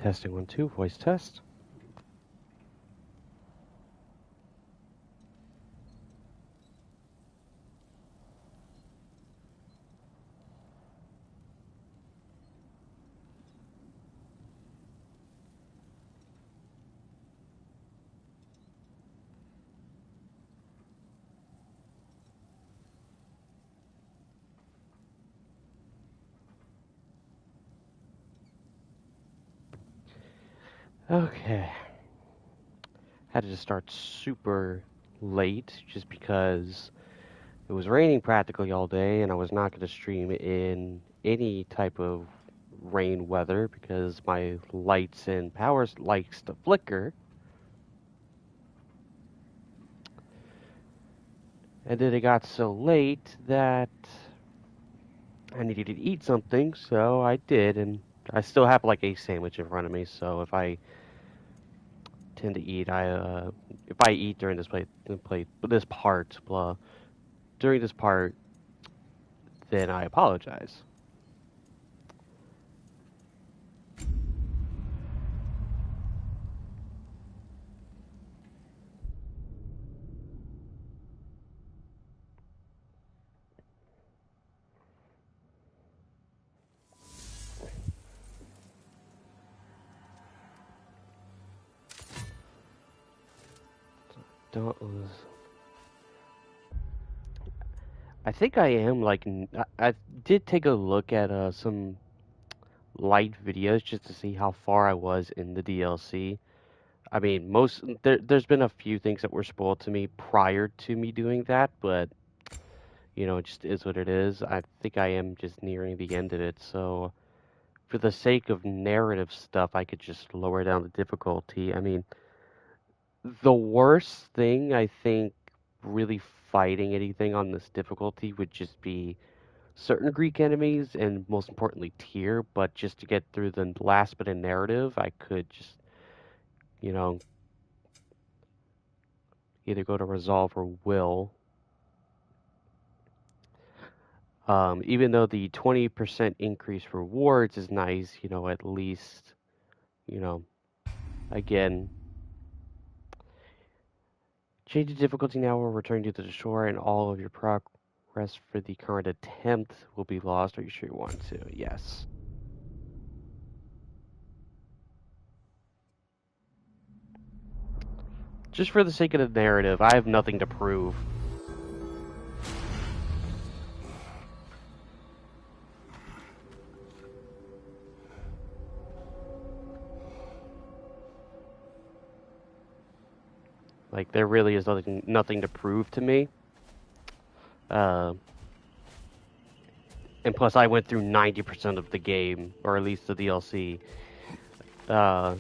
Testing 1 2, voice test. Okay. Had to start super late just because it was raining practically all day and I was not going to stream in any type of rain weather because my lights and power likes to flicker. And then it got so late that I needed to eat something, so I did, and I still have like a sandwich in front of me, so if I tend to eat, if I eat during this part, blah, during this part, then I apologize. Dauntless. I think I am like I did take a look at some light videos just to see how far I was in the DLC. I mean, there's been a few things that were spoiled to me prior to me doing that, but you know, it just is what it is. I think I am just nearing the end of it, so for the sake of narrative stuff, I could just lower down the difficulty. I mean, the worst thing I think really fighting anything on this difficulty would just be certain Greek enemies and most importantly Tyr, but just to get through the last bit of narrative, I could just, you know, either go to resolve or will. Even though the 20% increase rewards is nice, you know, at least, you know, again, change the difficulty now will return you to the shore and all of your progress for the current attempt will be lost. Are you sure you want to? Yes. Just for the sake of the narrative, I have nothing to prove. Like, there really is nothing to prove to me. And plus, I went through 90% of the game, or at least the DLC, on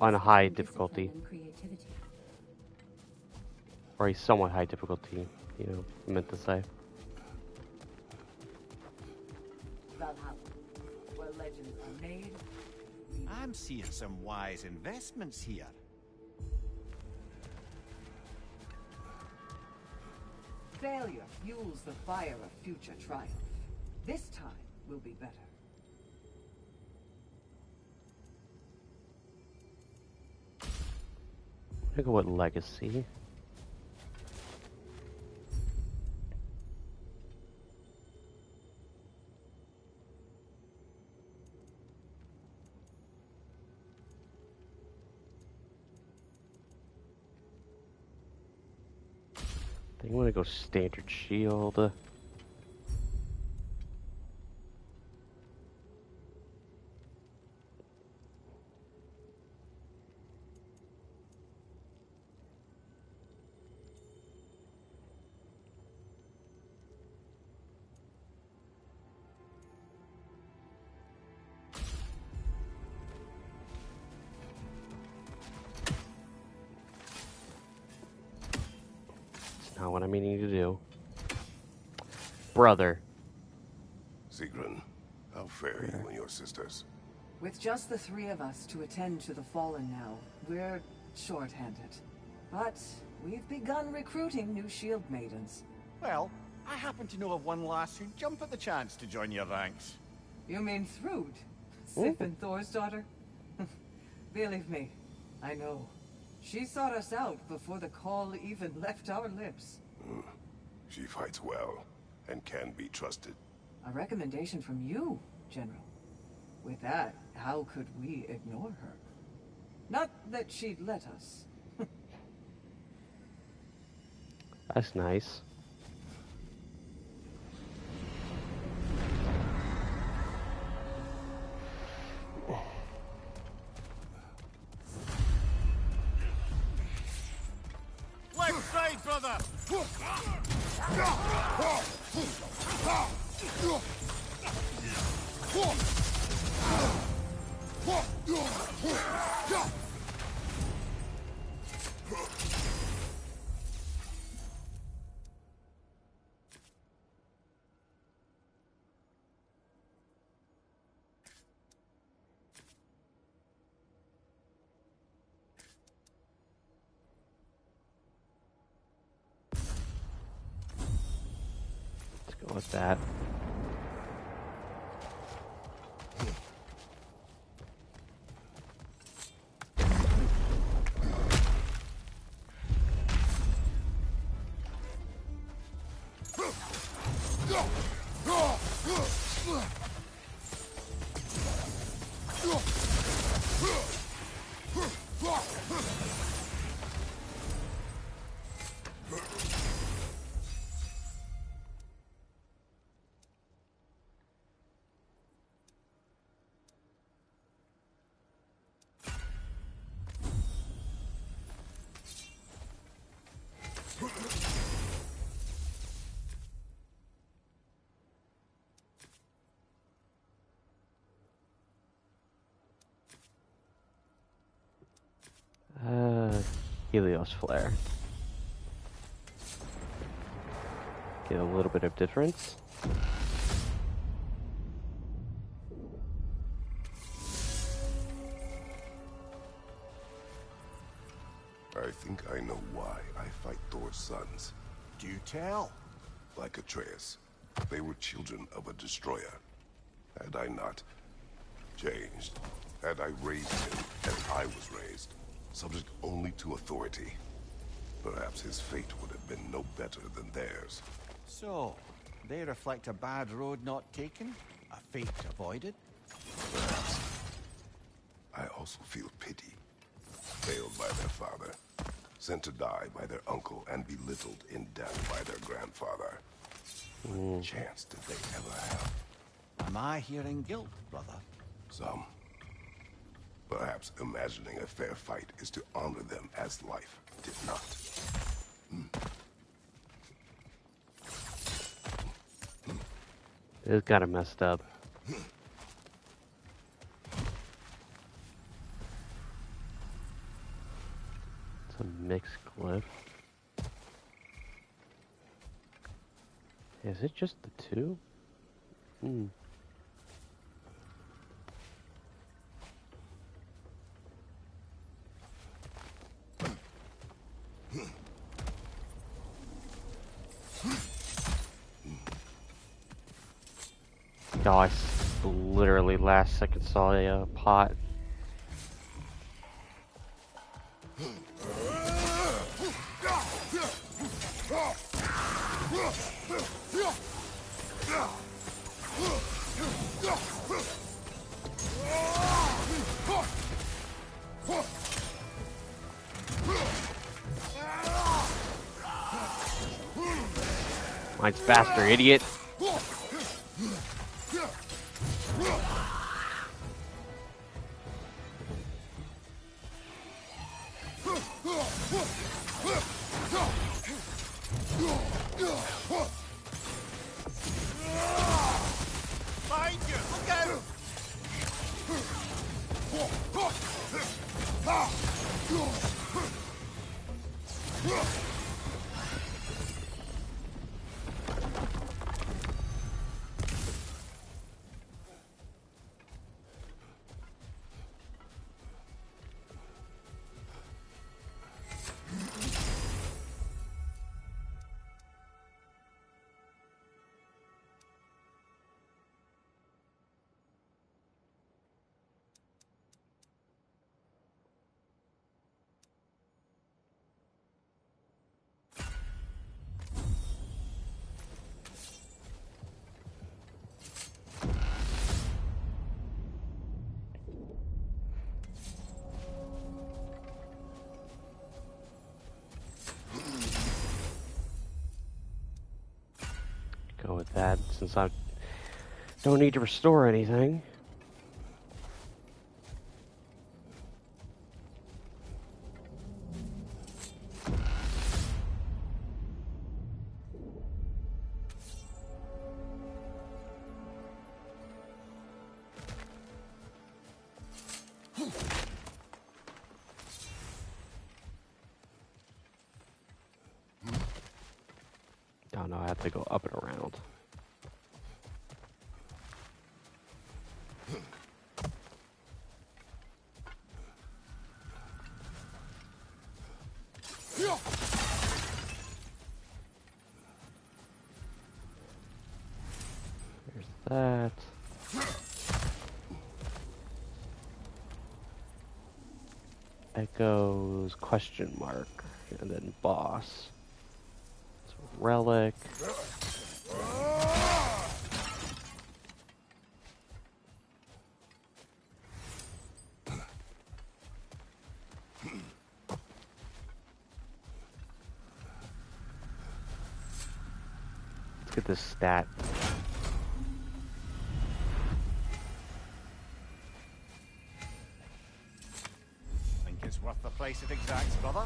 a high difficulty. Or a somewhat high difficulty, you know, I meant to say. Valhalla, where legends are made. I'm seeing some wise investments here. Failure fuels the fire of future triumph. This time will be better. Look at what legacy. I think I'm gonna go standard shield. Not what I'm meaning to do. Brother. Sigrun, how fare you and your sisters? With just the three of us to attend to the fallen now, we're short-handed. But we've begun recruiting new shield maidens. Well, I happen to know of one lass who'd jump at the chance to join your ranks. You mean Thrud? Sif and Thor's daughter? Believe me, I know. She sought us out before the call even left our lips. She fights well and can be trusted. A recommendation from you, General. With that, how could we ignore her? Not that she'd let us. That's nice. Left side, brother! Let's go with that. Helios flare. Get a little bit of difference. I think I know why I fight Thor's sons. Do tell. Like Atreus, they were children of a destroyer. Had I not changed, had I raised him as I was raised, subject only to authority, perhaps his fate would have been no better than theirs. So, they reflect a bad road not taken? A fate avoided? Perhaps. I also feel pity. Failed by their father, sent to die by their uncle, and belittled in death by their grandfather. What chance did they ever have? Am I hearing guilt, brother? Some. Perhaps imagining a fair fight is to honor them as life did not. It's kind of messed up. It's a mixed glyph. Is it just the two? Oh, I literally last second saw a pot. Mine's faster, idiot. Behind you! Look out! Go with that since I don't need to restore anything. Oh no, I have to go up and around. There's that. Echoes, question mark, and then boss. So relic. Let's get this stat. Think it's worth the price it exacts, brother?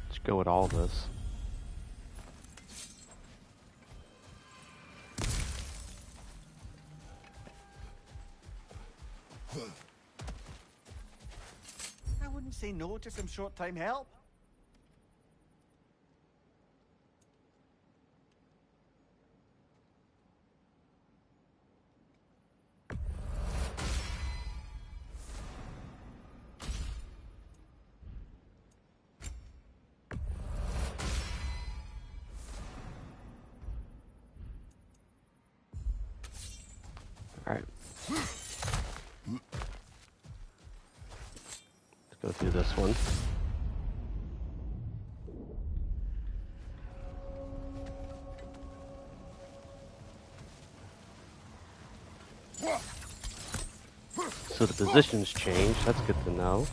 Let's go with all this. I wouldn't say no to some short-time help. Alright. Let's go through this one. So the positions change, that's good to know.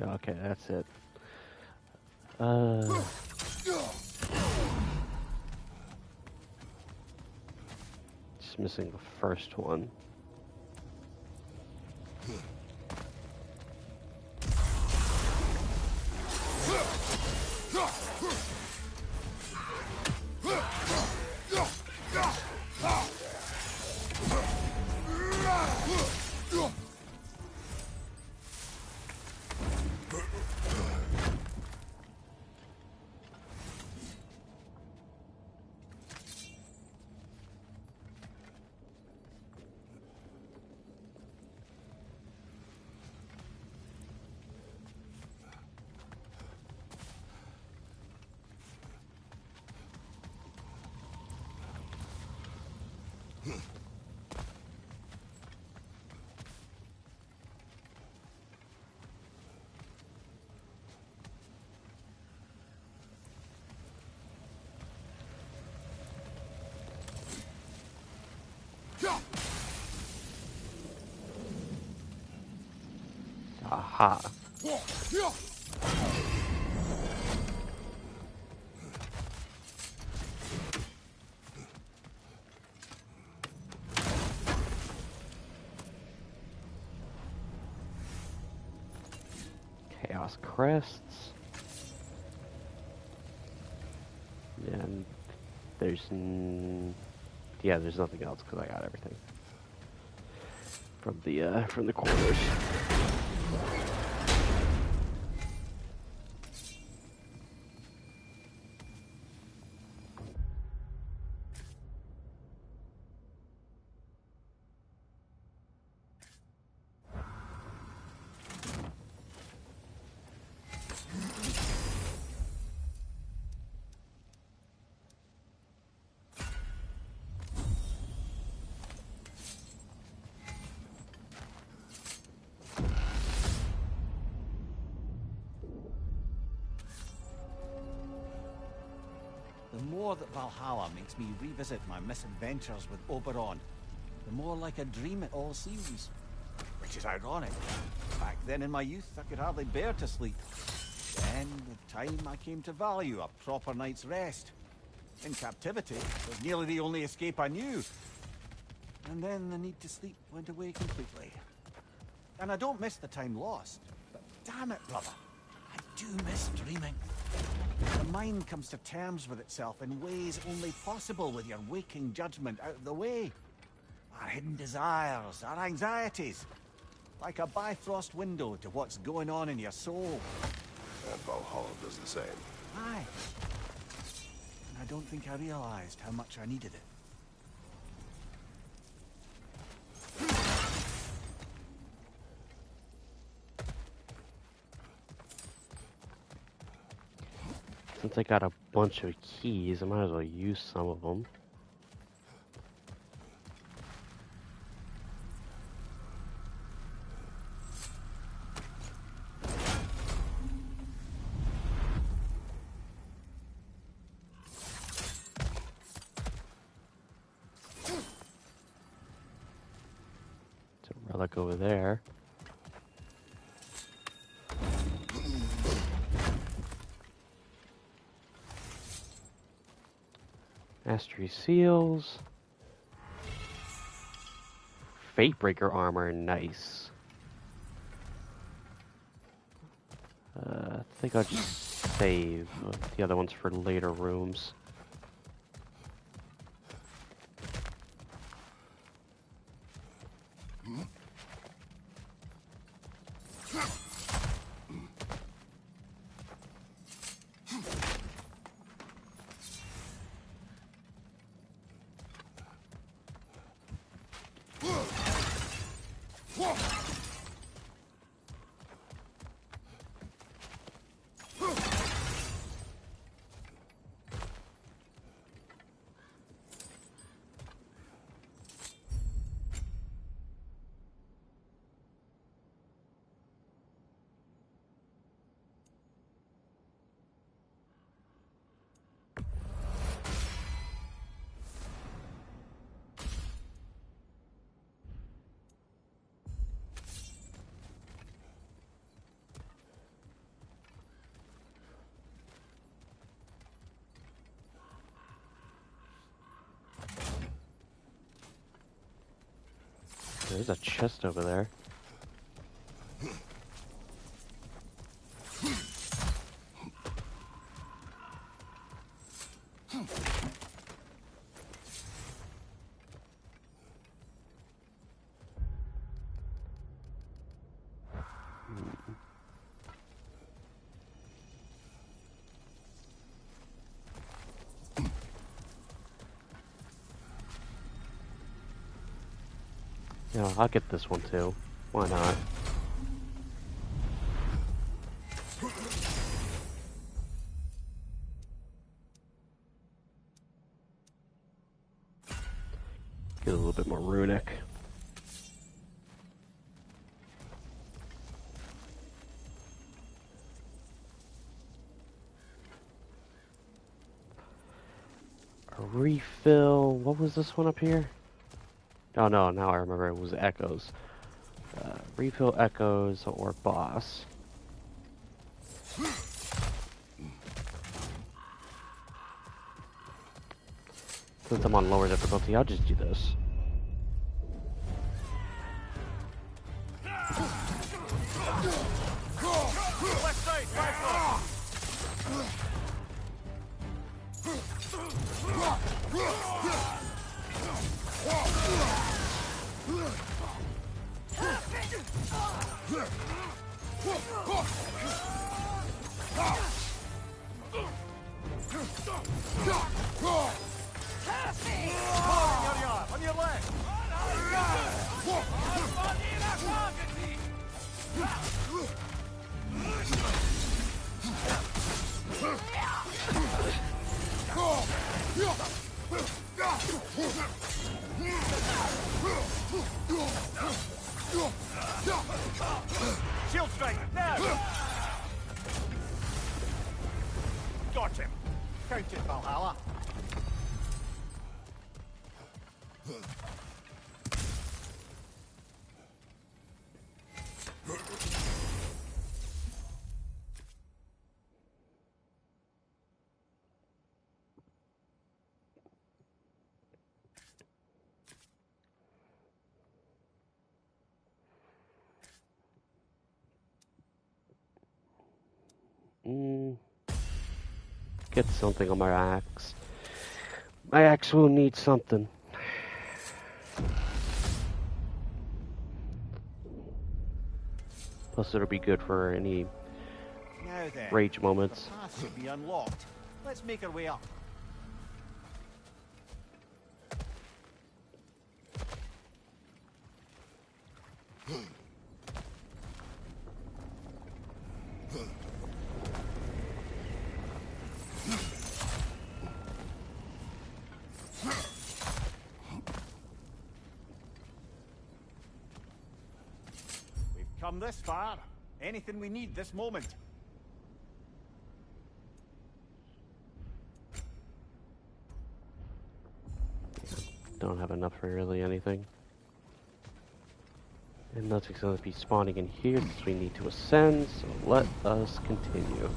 Okay, that's it. Just missing the first one. Aha. Chaos crests. And there's yeah, there's nothing else because I got everything from the corners. The more that Valhalla makes me revisit my misadventures with Oberon, the more like a dream it all seems. Which is ironic. Back then in my youth, I could hardly bear to sleep. Then, with time, I came to value a proper night's rest. In captivity, it was nearly the only escape I knew. And then the need to sleep went away completely. And I don't miss the time lost. But damn it, brother, I do miss dreaming. The mind comes to terms with itself in ways only possible with your waking judgment out of the way. Our hidden desires, our anxieties. Like a bifrost window to what's going on in your soul. And Valhalla does the same. Aye. And I don't think I realized how much I needed it. Since I got a bunch of keys, I might as well use some of them. There's a relic over there. Mastery seals. Fatebreaker armor, nice. I think I'll just save the other ones for later rooms. There's a chest over there. Yeah, I'll get this one too. Why not? Get a little bit more runic. A refill. What was this one up here? Oh no, now I remember it was echoes. Refill echoes or boss. Since I'm on lower difficulty, I'll just do this. Left side, rifle! On your left! Shield strike, now! Got him! Count it, Valhalla. Get something on my axe. My axe will need something. Plus, it'll be good for any Now then, rage moments. the path should be unlocked. Let's make our way up. We've come this far. Anything we need this moment. Don't have enough for really anything. And nothing's going to be spawning in here since we need to ascend, so let us continue.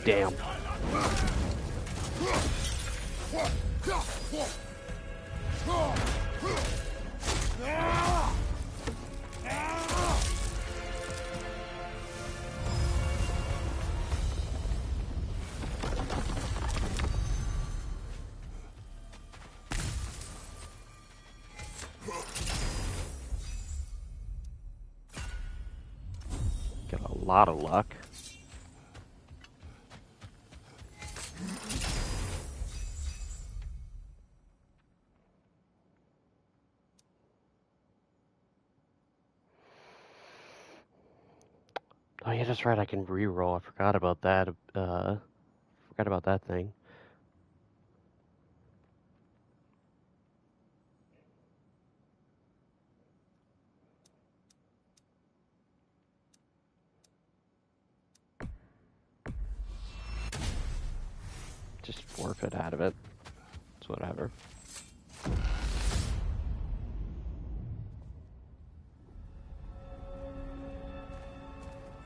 Damn. Got a lot of luck. Oh yeah, that's right, I can reroll. I forgot about that. Forgot about that thing. Just forfeit out of it. It's whatever.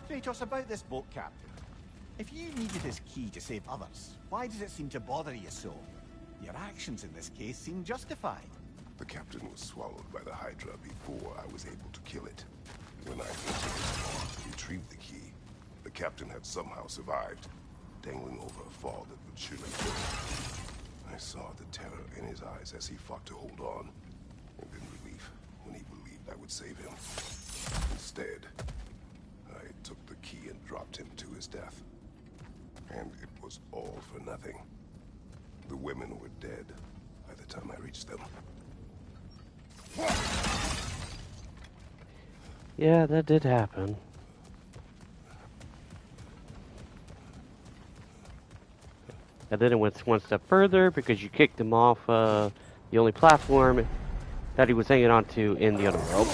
Kratos, about this boat captain. If you needed his key to save others, why does it seem to bother you so? Your actions in this case seem justified. The captain was swallowed by the Hydra before I was able to kill it. When I retrieved the key, the captain had somehow survived, dangling over a fall that would surely kill him. I saw the terror in his eyes as he fought to hold on, and in relief when he believed I would save him. Instead, I took the key and dropped him to his death. And it was all for nothing. The women were dead by the time I reached them. Yeah, that did happen. And then it went one step further because you kicked him off the only platform that he was hanging onto in the other world.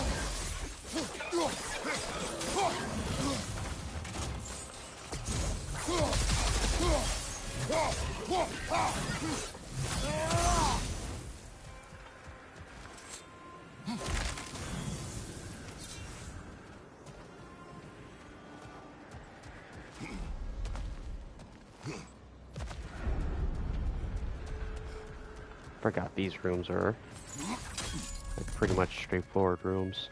Forgot these rooms are like pretty much straightforward rooms.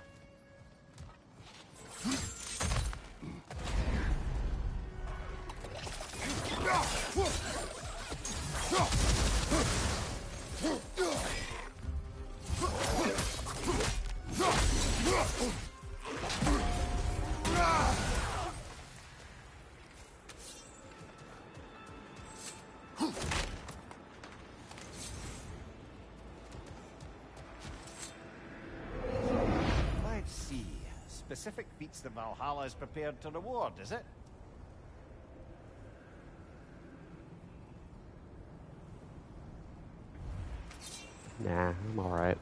Let's see. Specific feats that Valhalla is prepared to reward, is it? Nah, I'm alright.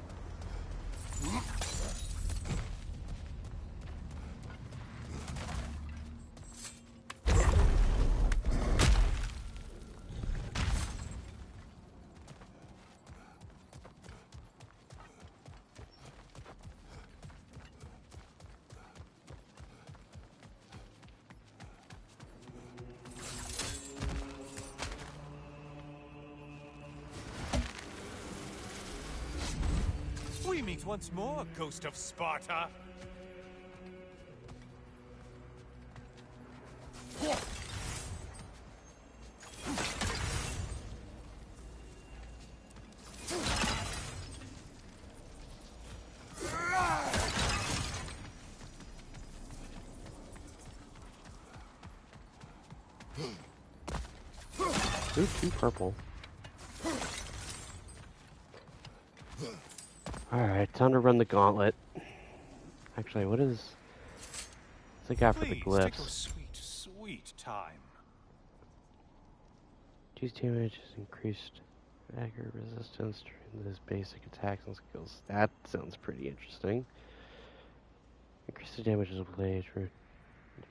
We meet once more, Ghost of Sparta. Ooh, 2 purple. Alright, time to run the gauntlet. Actually, what's the guy for the Please take your glyphs? sweet, sweet time. Use damage is increased accurate resistance during his basic attacks and skills. That sounds pretty interesting. Increase the damage of the blade for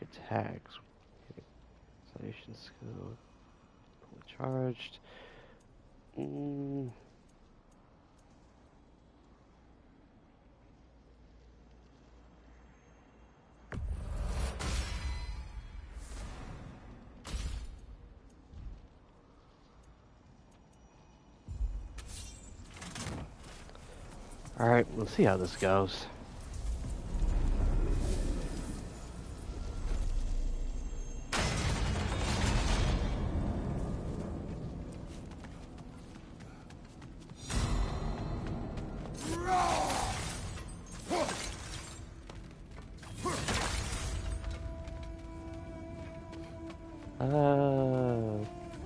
attacks. Isolation skill. Fully charged. Alright, let's see how this goes.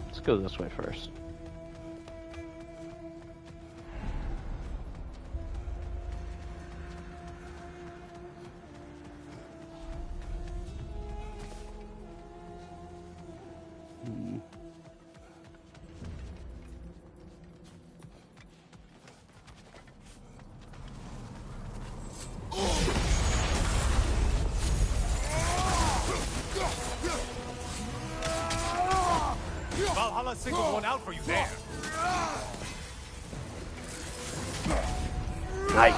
Let's go this way first. Valhalla singled one out for you there. Nice.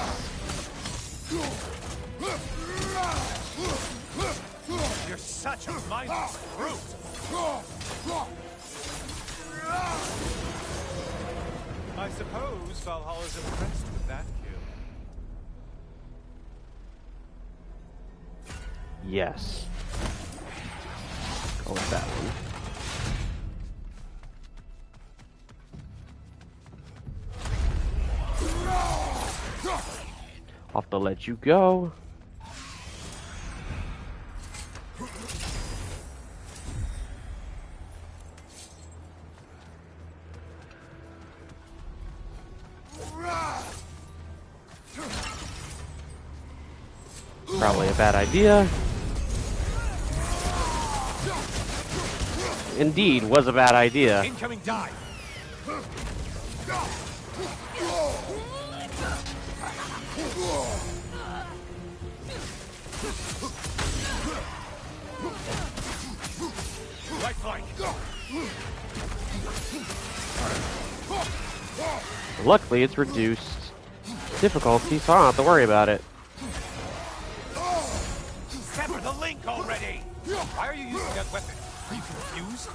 You're such a mindless brute. I suppose Valhalla's impressed with that kill. Yes. Go with that one. I'll have to let you go. Probably a bad idea. Indeed, was a bad idea. Incoming dive. Right flank. Luckily, it's reduced difficulty, so I don't have to worry about it. Sever the link already! Why are you using that weapon? Are you confused?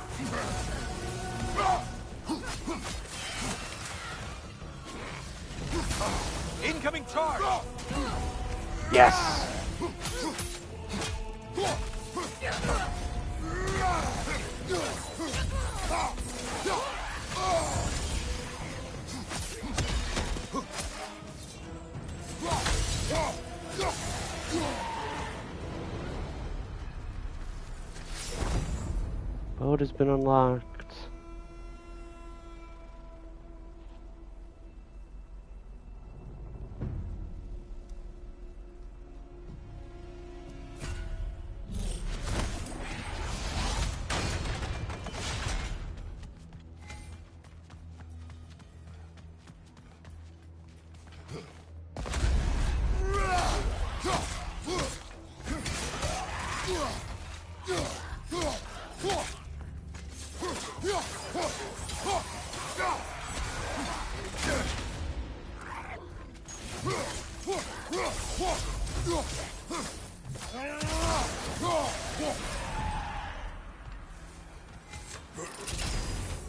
Incoming charge! Yes! Boat has been unlocked.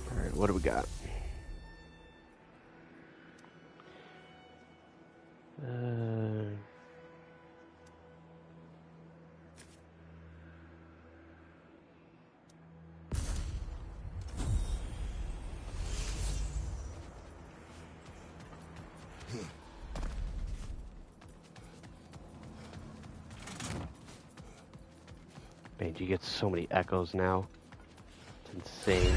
Alright, what do we got? Man, you get so many echoes now. It's insane.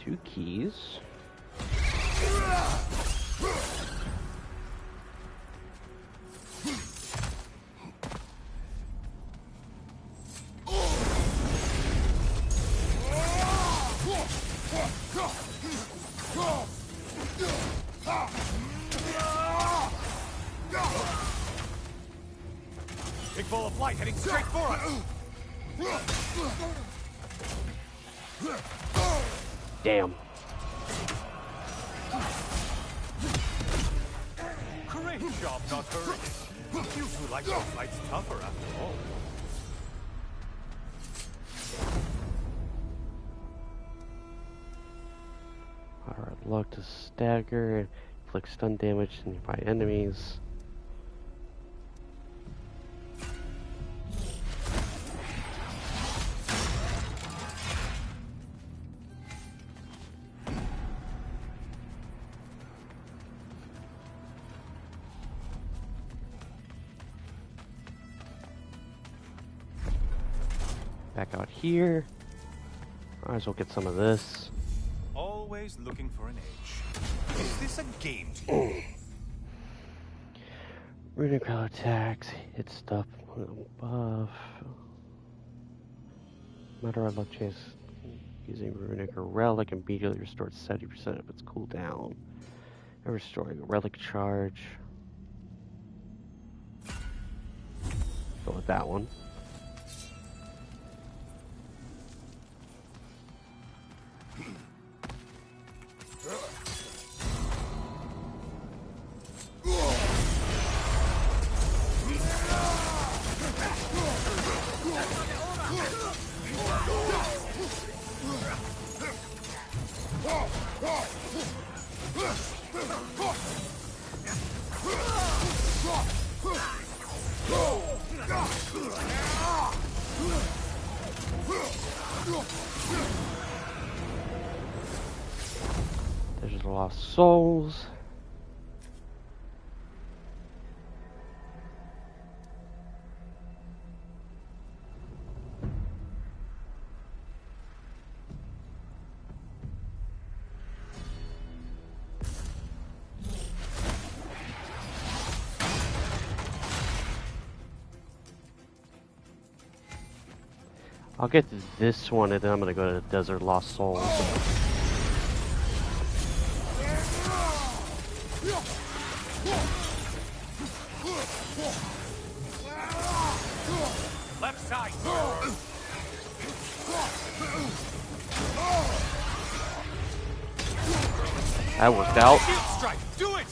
2 keys. Big ball of light heading straight for us! Damn. Great job not hurrying. You two like those lights tougher after all. Alright, lock to stagger and inflict stun damage to nearby enemies. Back out here. Might as well get some of this. Always looking for an edge. Is this a game to you? Runic power attacks, hit stuff buff. Matter of luck chance using Runic or Relic immediately restores 70% of its cooldown. And restoring a Relic charge. Go with that one. There's the lost souls. I'll get to this one and then I'm gonna go to the Desert Lost Souls. Left side! That worked out. Shield strike! Do it!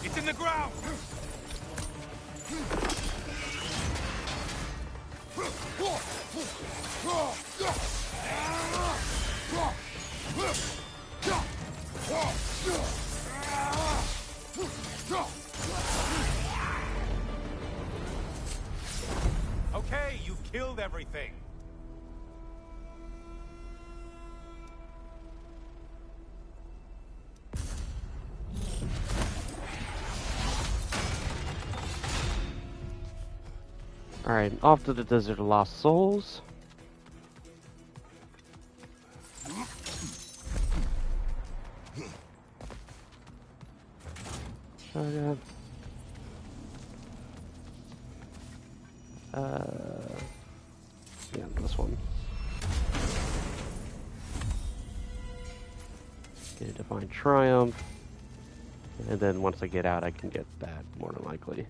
It's in the ground! Okay, you've killed everything. Alright, off to the Desert of Lost Souls. Shotgun. Yeah, this one. Get a Divine Triumph. And then once I get out, I can get that, more than likely.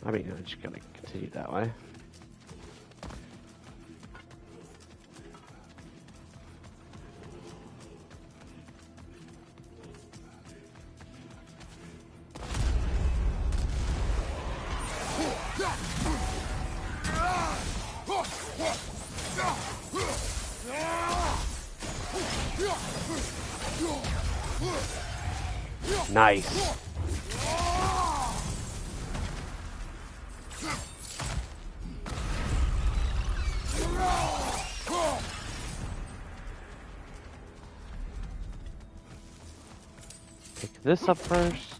I mean, I just gotta continue that way. Nice. Pick this up first.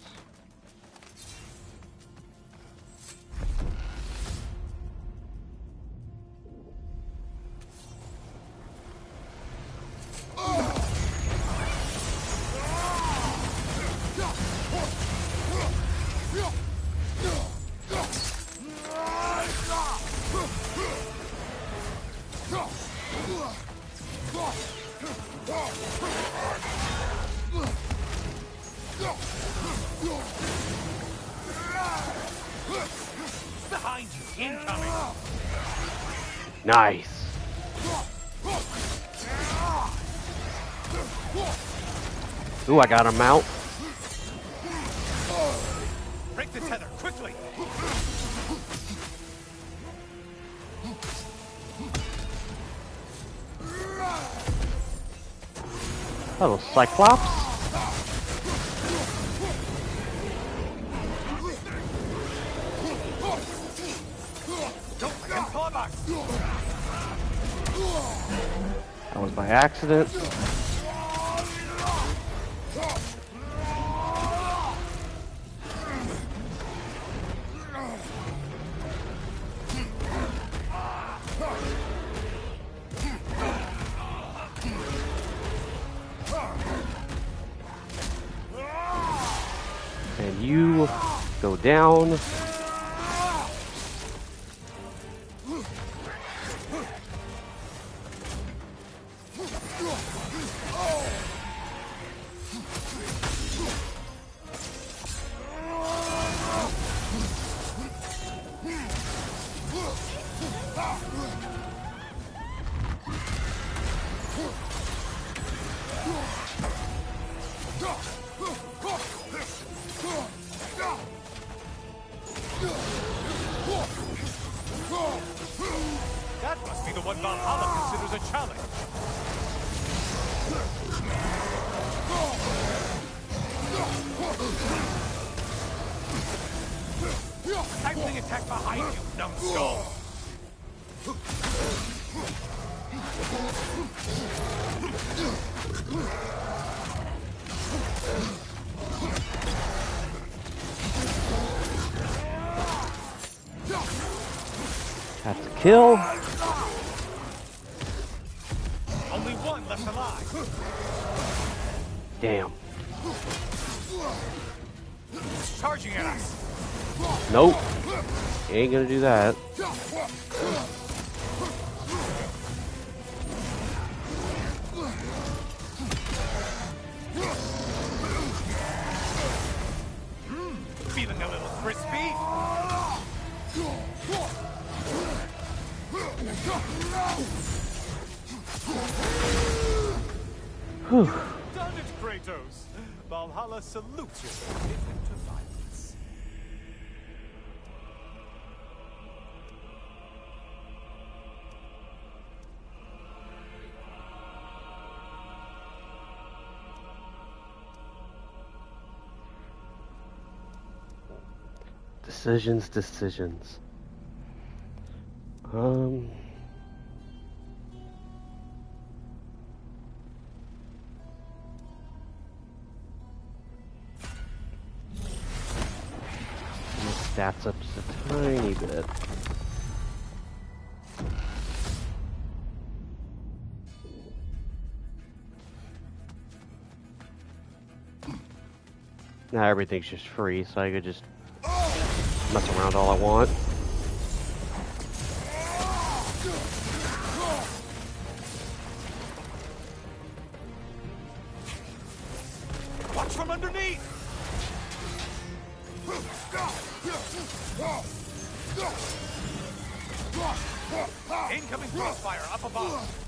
Behind you, incoming! Nice. Ooh, I got him out. Break the tether, quickly! Hello, Cyclops. Don't let him pull back! That was by accident. And you go down. That must be the one Valhalla considers a challenge. Cycling attack behind you, numbskull! That's a kill. Only one left alive. Damn. It's charging at us. Nope. Ain't gonna do that. underneath! Whew. Done it, Kratos! Valhalla salutes your commitment to violence. Decisions. Um, my stats up just a tiny bit. Now everything's just free, so I could just mess around all I want. Watch from underneath! Incoming crossfire up above!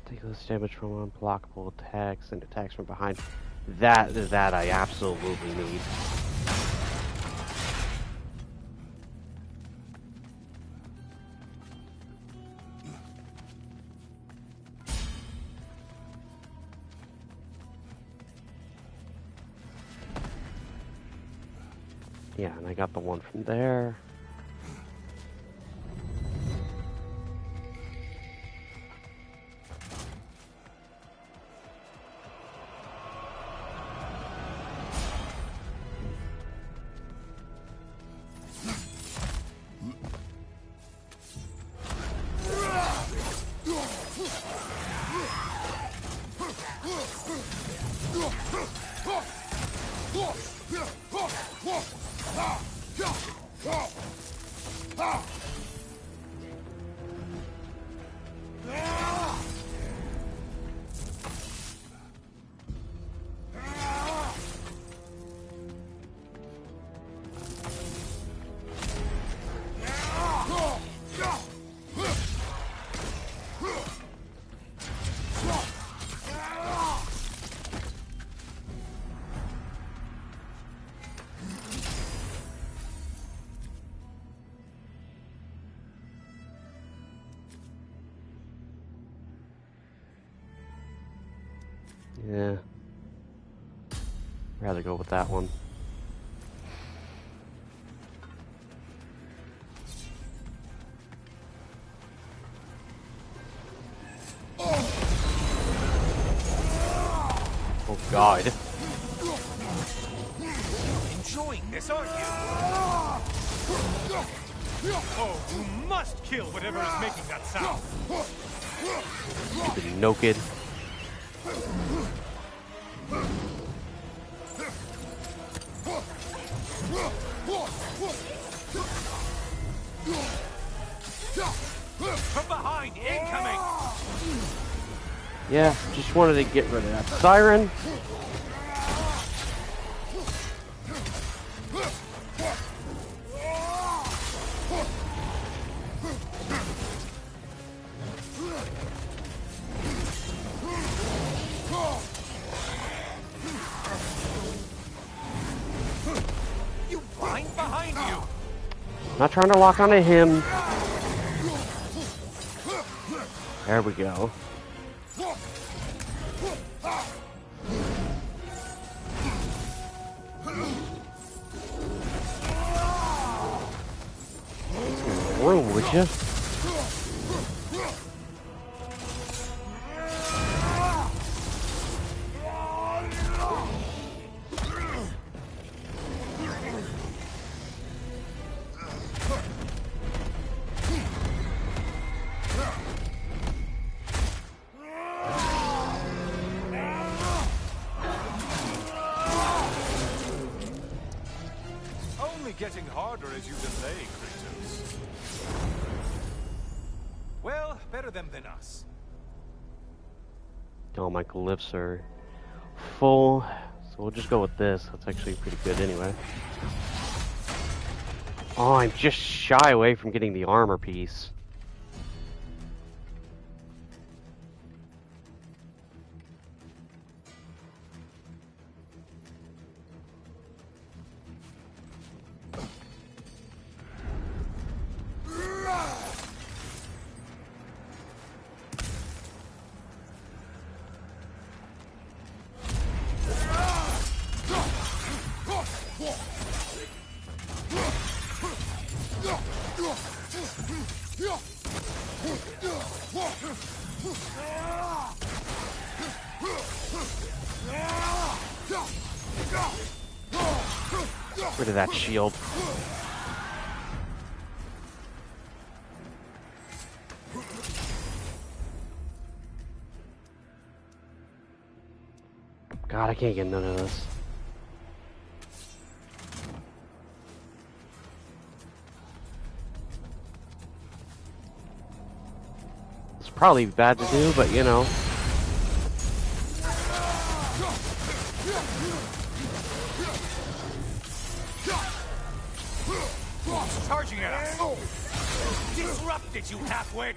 Take less damage from unblockable attacks and attacks from behind. That I absolutely need. Yeah, and I got the one from there. Yeah. Rather go with that one. Oh God. Enjoying this, aren't you? Oh, you must kill whatever is making that sound. Stupid no kid. From behind, incoming! Yeah, just wanted to get rid of that siren. You blind behind you! Not trying to lock onto him. There we go. Room, would you? only getting harder as you delay, Kratos. Well, better them than us. Oh, my glyphs are full, so we'll just go with this. That's actually pretty good anyway. Oh, I'm just shy away from getting the armor piece. Rid of that shield. God, I can't get none of this. It's probably bad to do, but you know. Charging at us! Disrupted, you half-wit!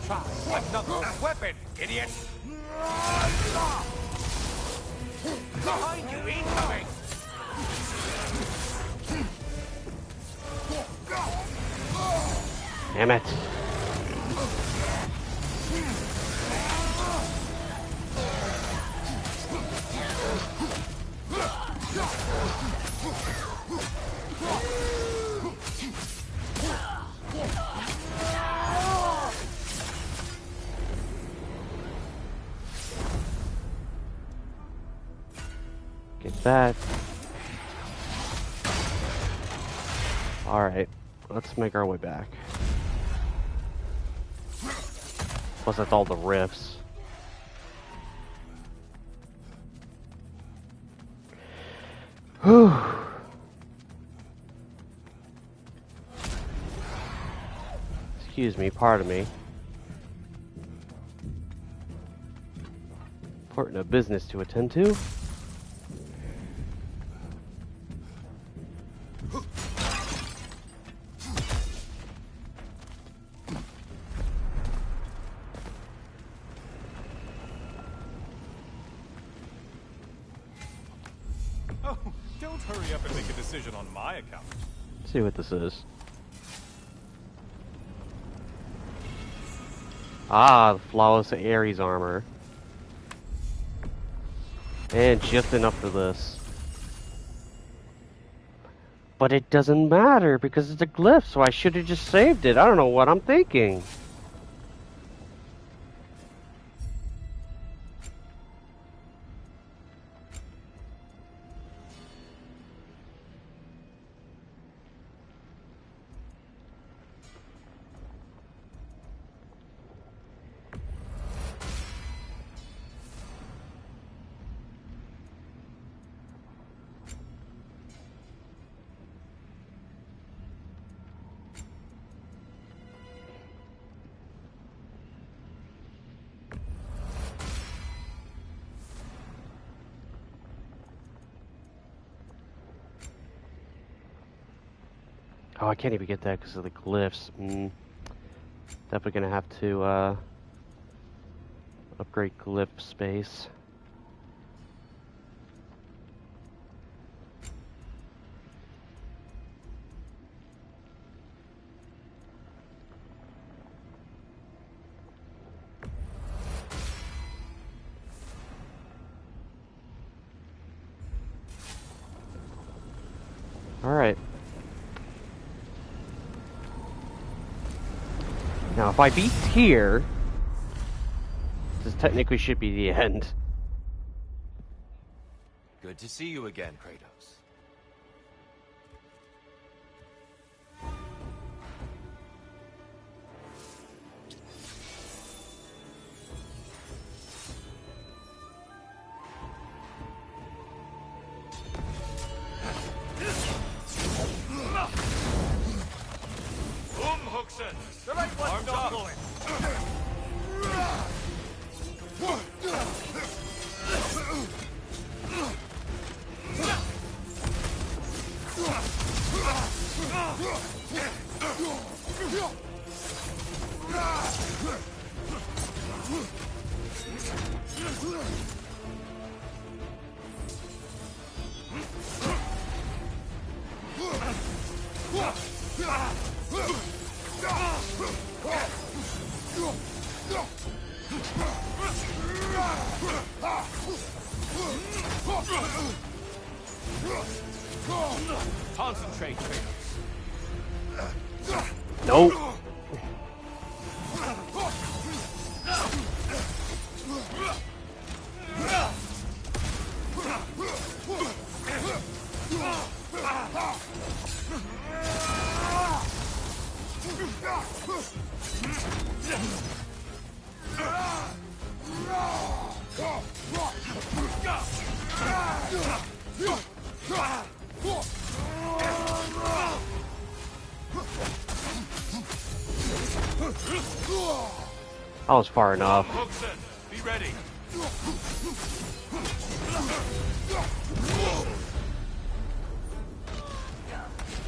Try another weapon, idiot! Behind you, incoming! Damn it. Get that. Alright, let's make our way back. Plus that's all the rifts. Whew. Excuse me, pardon me. Important business to attend to. Oh, don't hurry up and make a decision on my account. Let's see what this is. Ah, the flawless Ares armor. And just enough for this. But it doesn't matter because it's a glyph, so I should have just saved it. I don't know what I'm thinking. Oh, I can't even get that because of the glyphs. Definitely gonna have to upgrade glyph space. Alright. Now, if I beat here, this technically should be the end. Good to see you again, Kratos. Hookson! The right one's not going! Concentrate, Kratos. Nope. I was far enough. Hookson, be ready.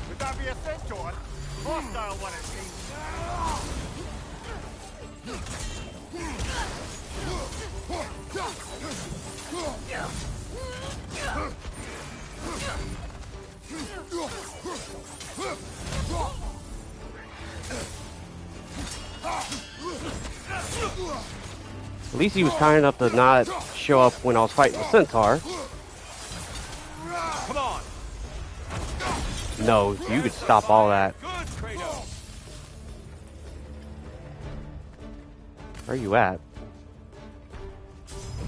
Would that be a centaur? Hostile one, it seems. At least he was kind enough to not show up when I was fighting the centaur. Come on. No, you could stop all that. Good, Kratos. Where are you at?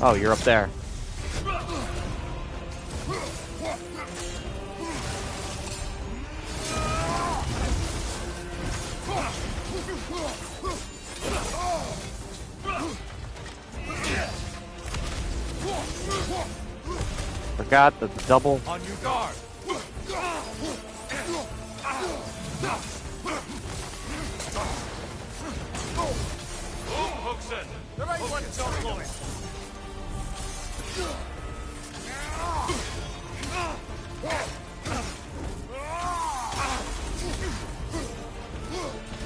Oh, you're up there. Forgot the double. On your guard. Boom, Hookson. The right one's not going.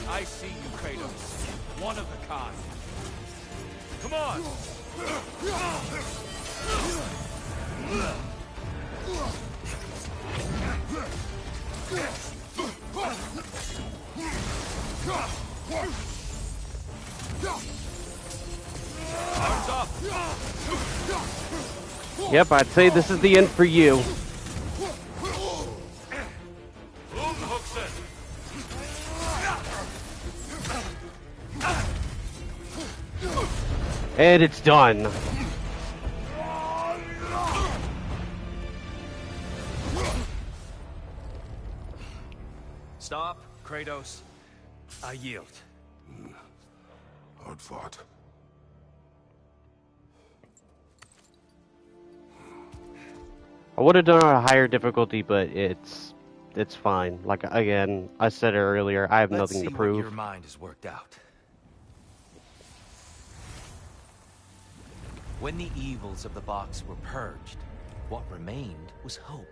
I see you, Kratos. One of a kind. Come on. Arms up. Yep, I'd say this is the end for you. Boom, Hookson. And it's done. Stop, Kratos. I yield. Hard fought. I would have done it on a higher difficulty, but it's fine. Like again, I said it earlier, I have Let's nothing to see what prove. your mind has worked out. When the evils of the box were purged, what remained was hope,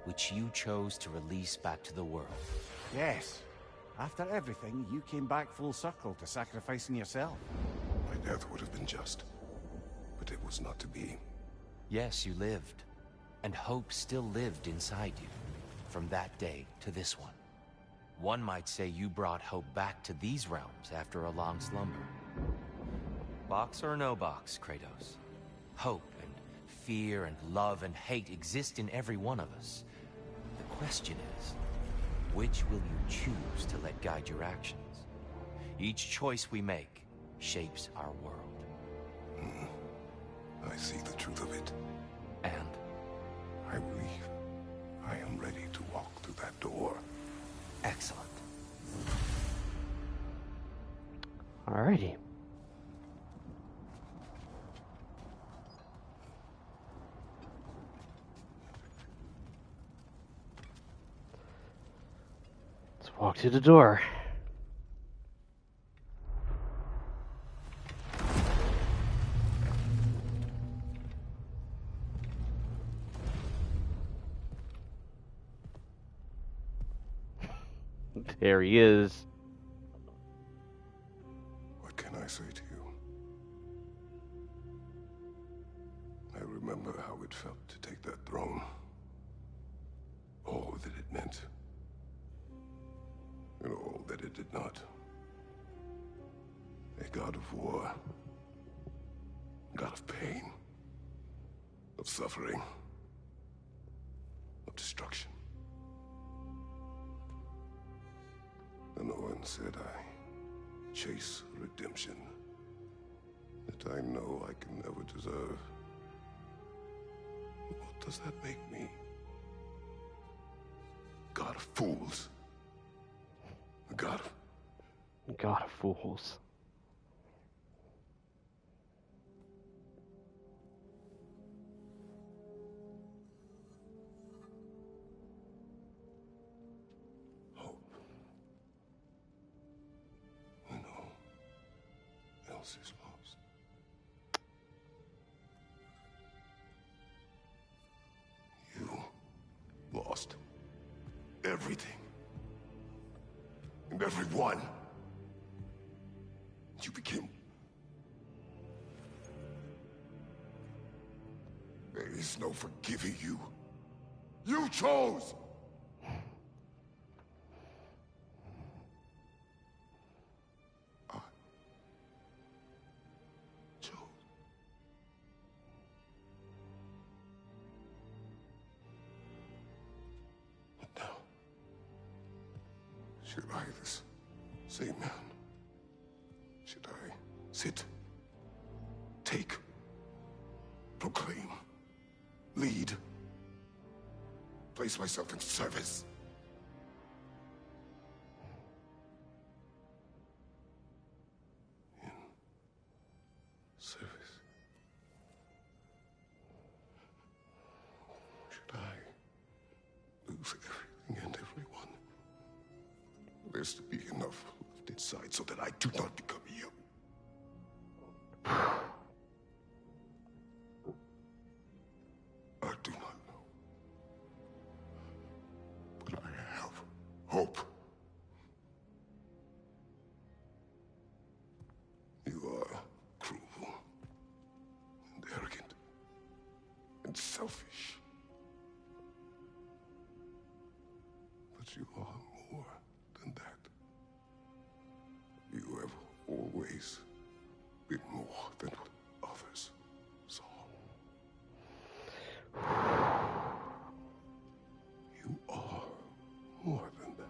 which you chose to release back to the world. Yes. After everything, you came back full circle to sacrificing yourself. My death would have been just, but it was not to be. Yes, you lived, and hope still lived inside you, from that day to this one. One might say you brought hope back to these realms after a long slumber. Box or no box, Kratos. Hope and fear and love and hate exist in every one of us. The question is, which will you choose to let guide your actions? Each choice we make shapes our world. I see the truth of it. And I believe I am ready to walk through that door. excellent. Alrighty. Let's walk to the door. There he is. What can I say to you? I remember how it felt to take that throne. All that it meant. And all that it did not. A god of war. A god of pain. Of suffering. Of destruction. And Owen said I chase redemption that I know I can never deserve. What does that make me? God of fools. A god of... God of fools. Hope. When all else is lost. You lost everything. And everyone. You became... There is no forgiving you. You chose! I chose. But now, should I, this same man, should I sit, take, proclaim, lead, place myself in service? In service? Should I lose everything and everyone? There's to be enough left inside so that I do not become you. I do not know. But I have hope. You are cruel and arrogant and selfish. But you are more than that. You have always been more than what others saw. You are more than that.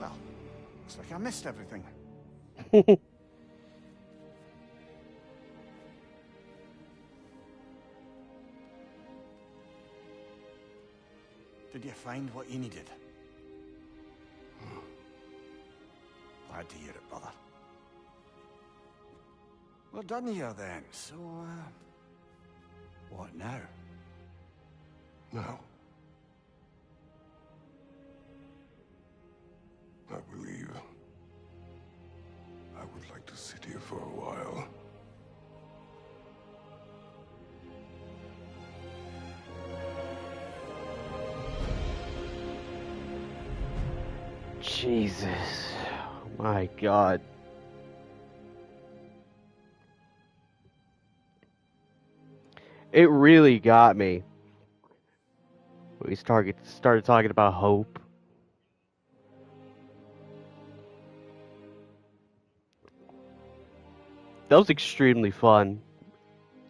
Well, looks like I missed everything. Did you find what you needed? Glad to hear it, brother. We're done here then, so, what now? Now, I believe I would like to sit here for a while. Jesus. My God. It really got me. We started talking about hope. that was extremely fun,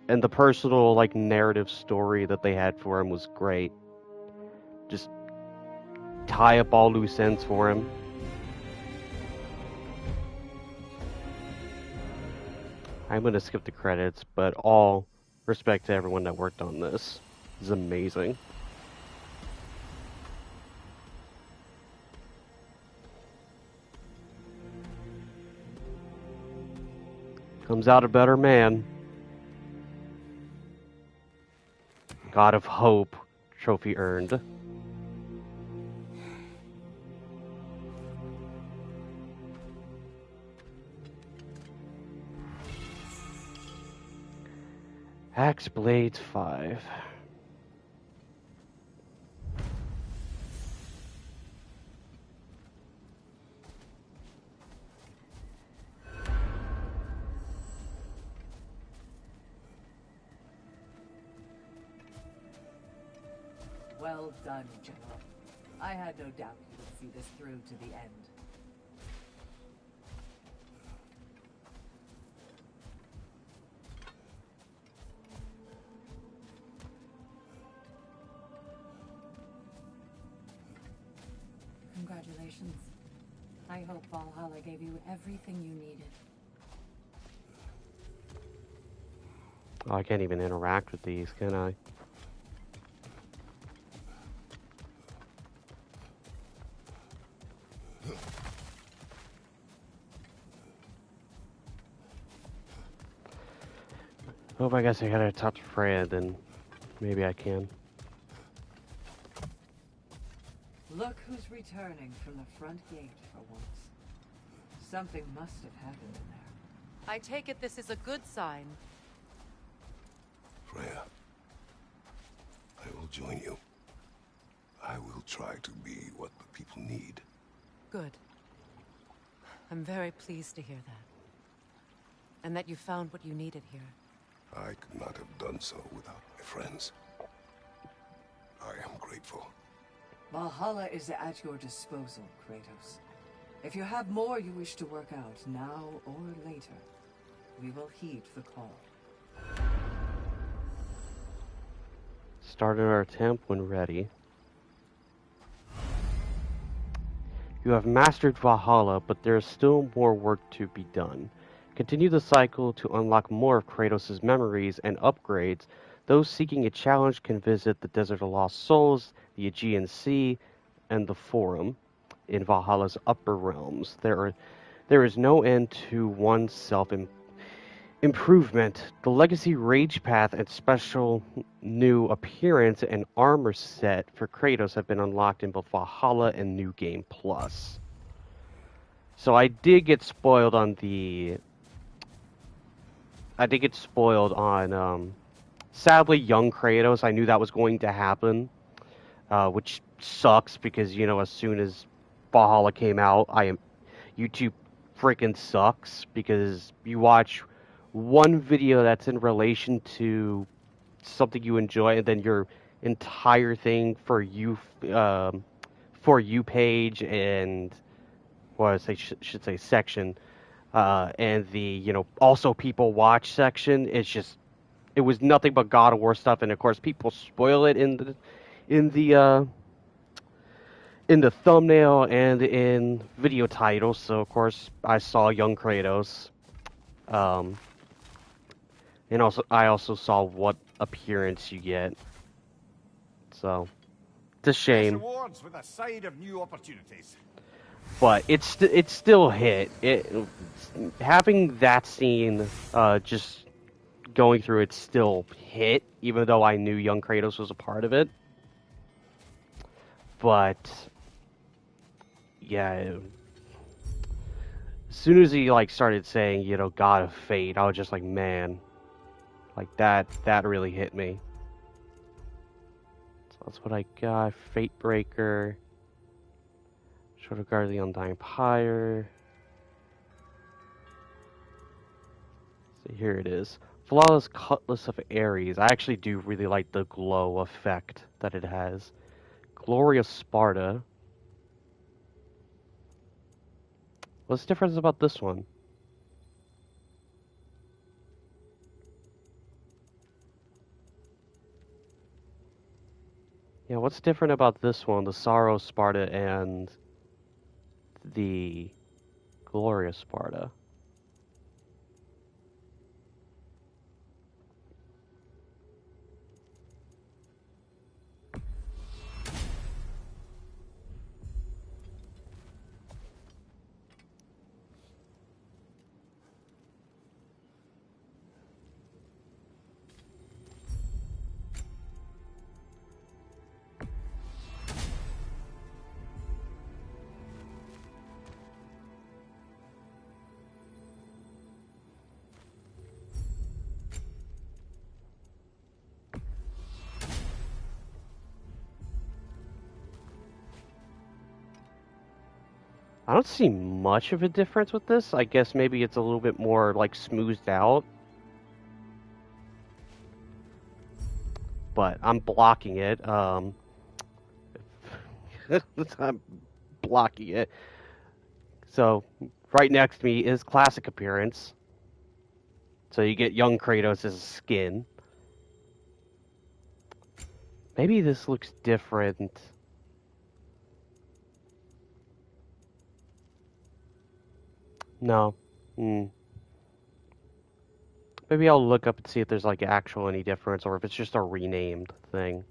and the personal like narrative story that they had for him was great. Just tie up all loose ends for him. I'm gonna skip the credits, but all respect to everyone that worked on this. This is amazing. Comes out a better man. God of Hope, trophy earned. Axe Blades 5. Well done, General. I had no doubt you would see this through to the end. Congratulations. I hope Valhalla gave you everything you needed. Oh, I can't even interact with these, can I? Oh, I guess I gotta talk to Freya, then maybe I can. Look who's returning from the front gate for once. Something must have happened in there. I take it this is a good sign. Freya, I will join you. I will try to be what the people need. Good. I'm very pleased to hear that. And that you found what you needed here. I could not have done so without my friends. I am grateful. Valhalla is at your disposal, Kratos. If you have more you wish to work out, now or later, we will heed the call. Start our attempt when ready. You have mastered Valhalla, but there is still more work to be done. Continue the cycle to unlock more of Kratos' memories and upgrades. Those seeking a challenge can visit the Desert of Lost Souls, the Aegean Sea, and the Forum in Valhalla's upper realms. There is no end to one's self-improvement. The Legacy Rage Path and special new appearance and armor set for Kratos have been unlocked in both Valhalla and New Game Plus. So I did get spoiled on sadly, young Kratos. I knew that was going to happen, which sucks because, you know, as soon as Valhalla came out, YouTube freaking sucks because you watch one video that's in relation to something you enjoy, and then your entire thing for you page and what I say should say section, and the also people watch section. It was nothing but God of War stuff, and of course people spoil it in the in the thumbnail and in video titles. So of course I saw young Kratos, um, and I also saw what appearance you get. So it's a Fresh shame, rewards with a side of new opportunities. but it's still hit. Having that scene just going through it still hit, even though I knew young Kratos was a part of it. But yeah, as soon as he like started saying, God of Fate, I was just like, man, like that really hit me. So that's what I got. Fate Breaker, Shadow Guard of the Undying Pyre. So here it is. Flawless Cutlass of Ares. I actually do really like the glow effect that it has. Glory of Sparta. What's the difference about this one? Yeah, what's different about this one, the Sorrow Sparta and the Glorious Sparta? I don't see much of a difference with this. I guess maybe it's a little bit more like smoothed out. But I'm blocking it. I'm blocking it. So right next to me is classic appearance. So you get young Kratos' skin. Maybe this looks different. No. Hmm. Maybe I'll look up and see if there's like actual any difference or if it's just a renamed thing.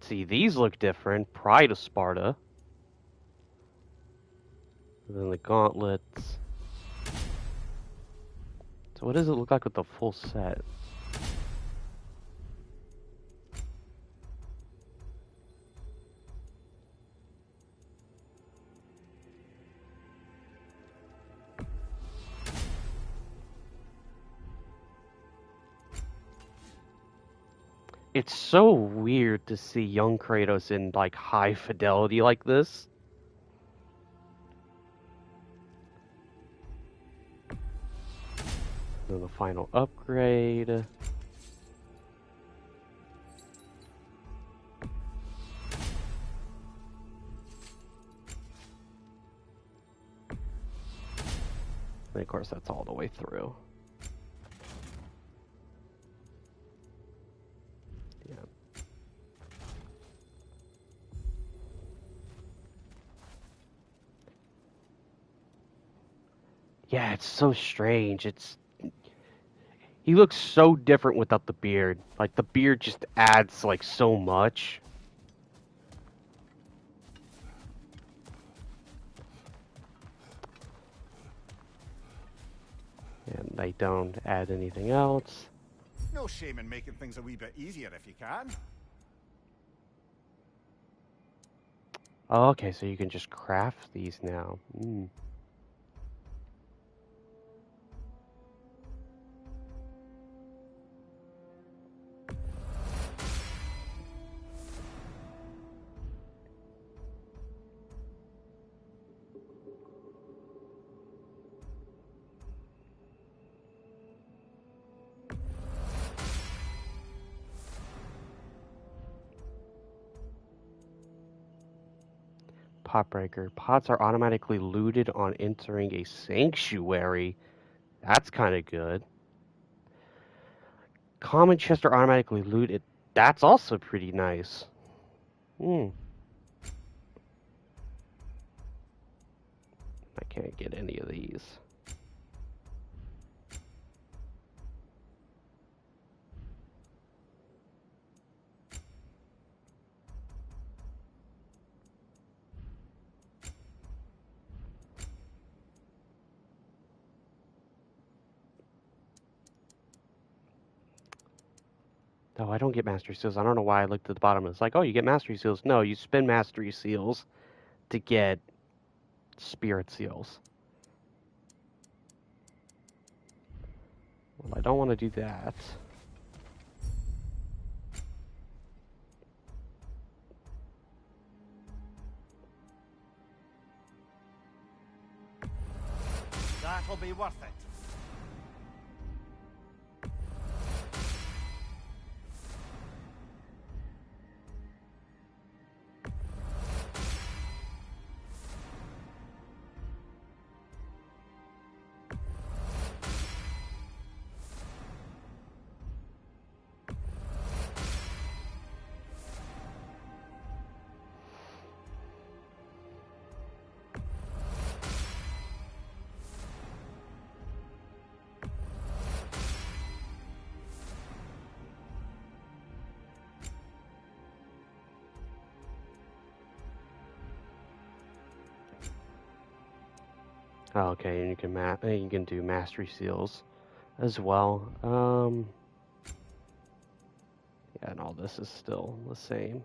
See, these look different. Pride of Sparta. And then the gauntlets. So what does it look like with the full set? It's so weird to see young Kratos in like high fidelity like this. Then the final upgrade. And of course, that's all the way through. Yeah. Yeah, it's so strange. He looks so different without the beard. Like the beard just adds like so much. And they don't add anything else. No shame in making things a wee bit easier if you can. Oh, okay, so you can just craft these now. Potbreaker. Pots are automatically looted on entering a sanctuary. That's kind of good. Common chests are automatically looted. That's also pretty nice. I can't get any of these. No, I don't get mastery seals. I don't know why I looked at the bottom. It's like, oh, you get mastery seals. No, you spend mastery seals to get spirit seals. Well, I don't want to do that. That'll be worth it. Oh, okay, and you can do mastery seals as well. Yeah, and all this is still the same.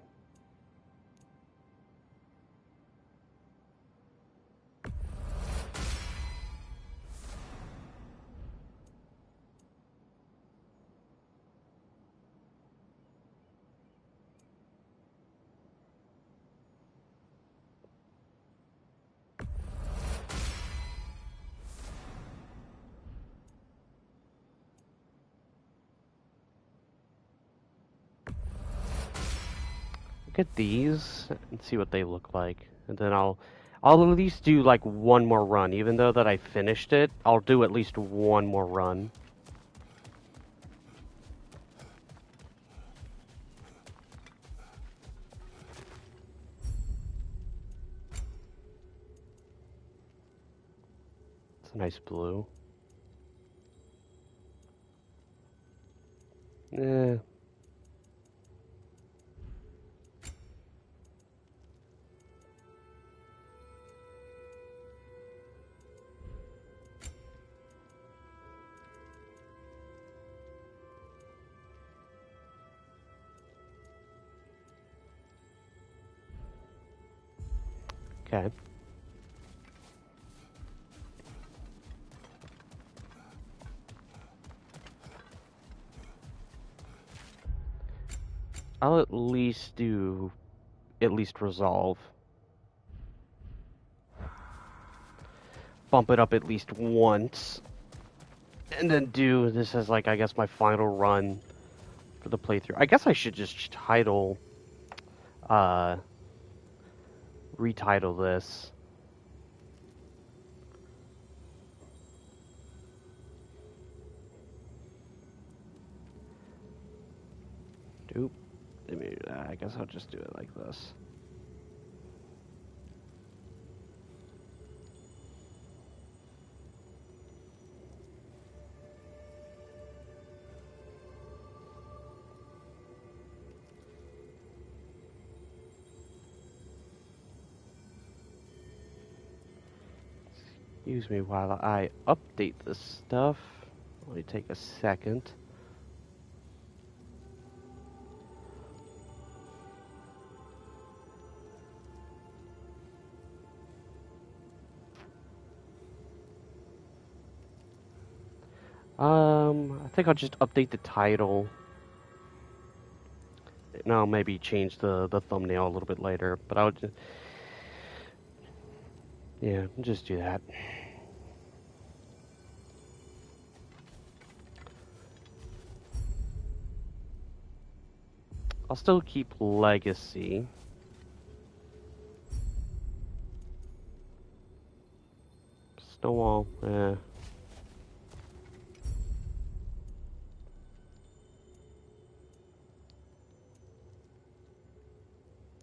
Look at these and see what they look like, and then I'll at least do like one more run, even though that I finished it. I'll do at least one more run. It's a nice blue. Eh. Okay. I'll at least do resolve. Bump it up at least once. And then do this as like, I guess, my final run for the playthrough. I guess I should just retitle this. Oop. I guess I'll just do it like this. Excuse me while I update this stuff. Let me take a second. I think I'll just update the title. No, maybe change the thumbnail a little bit later, but I'll just, yeah, just do that. I'll still keep Legacy. Stonewall,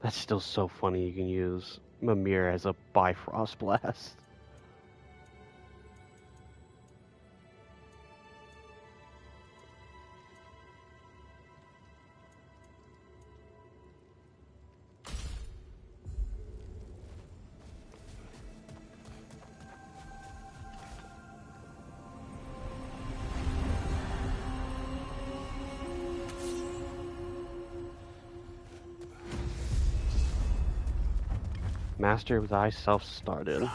That's still so funny. You can use Mimir as a Bifrost Blast. Master thyself started.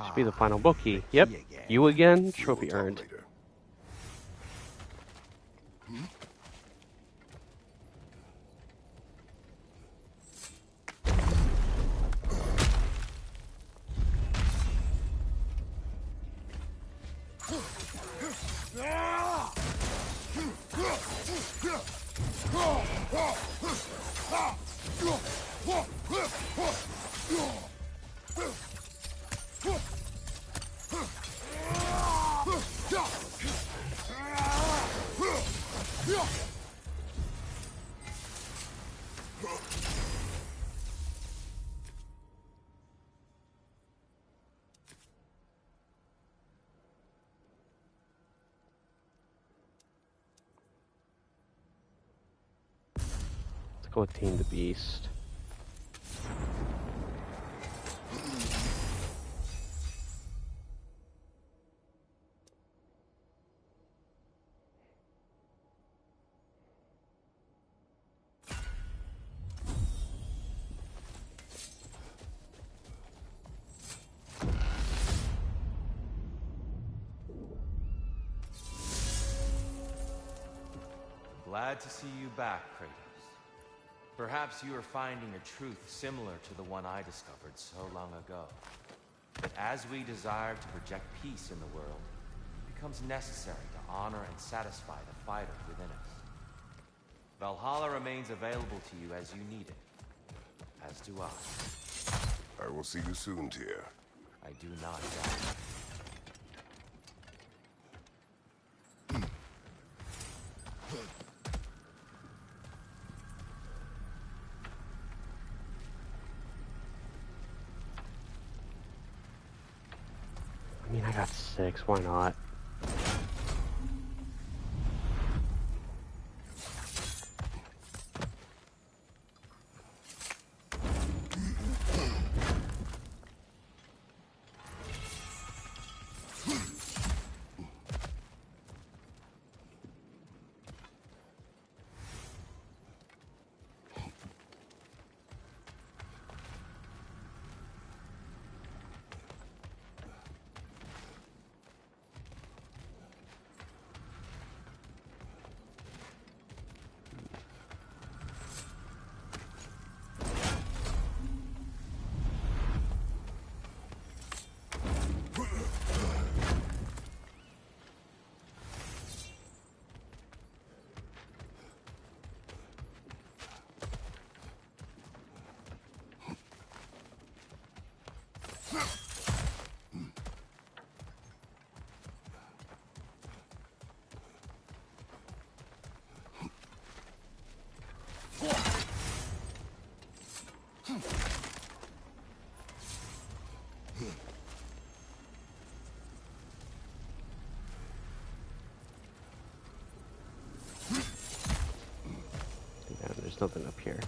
Should be the final bookie. Yep. You again? Trophy earned. Later. Go with Tame the Beast. Glad to see you back, Kratos. Perhaps you are finding a truth similar to the one I discovered so long ago. That as we desire to project peace in the world, it becomes necessary to honor and satisfy the fighter within us. Valhalla remains available to you as you need it. As do I. I will see you soon, Tyr. I do not doubt. I mean, I got 6, why not? Yeah, there's nothing up here.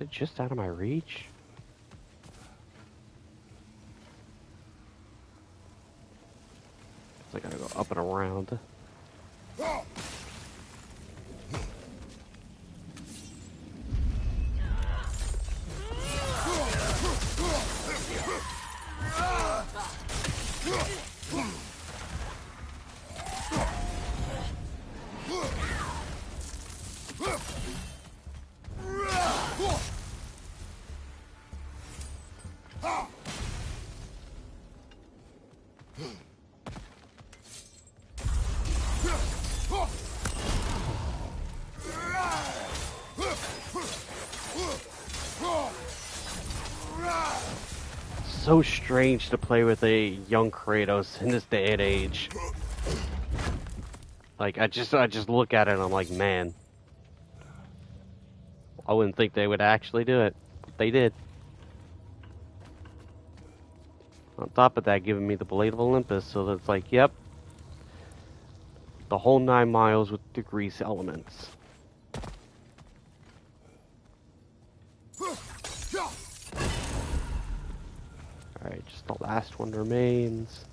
Is it just out of my reach? I gotta go up and around. So strange to play with a young Kratos in this day and age. Like, I just look at it and I'm like, man. I wouldn't think they would actually do it, but they did. On top of that, giving me the Blade of Olympus, so that's like, yep. The whole 9 miles with the grease elements. Alright, just the last one remains.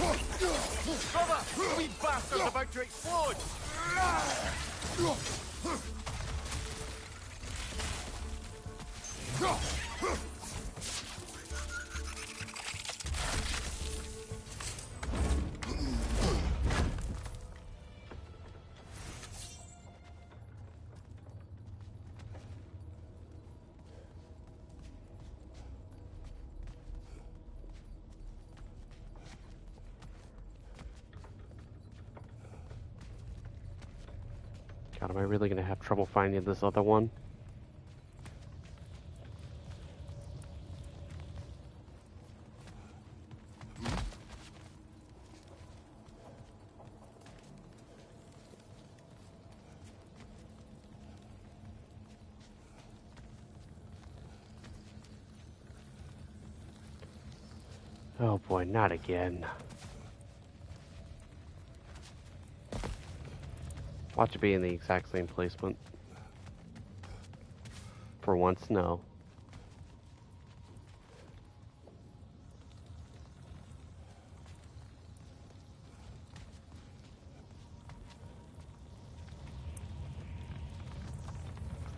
Brother! The wee bastard's about to explode! God, am I really gonna have trouble finding this other one? Oh boy, not again. Watch it be in the exact same placement. For once, no.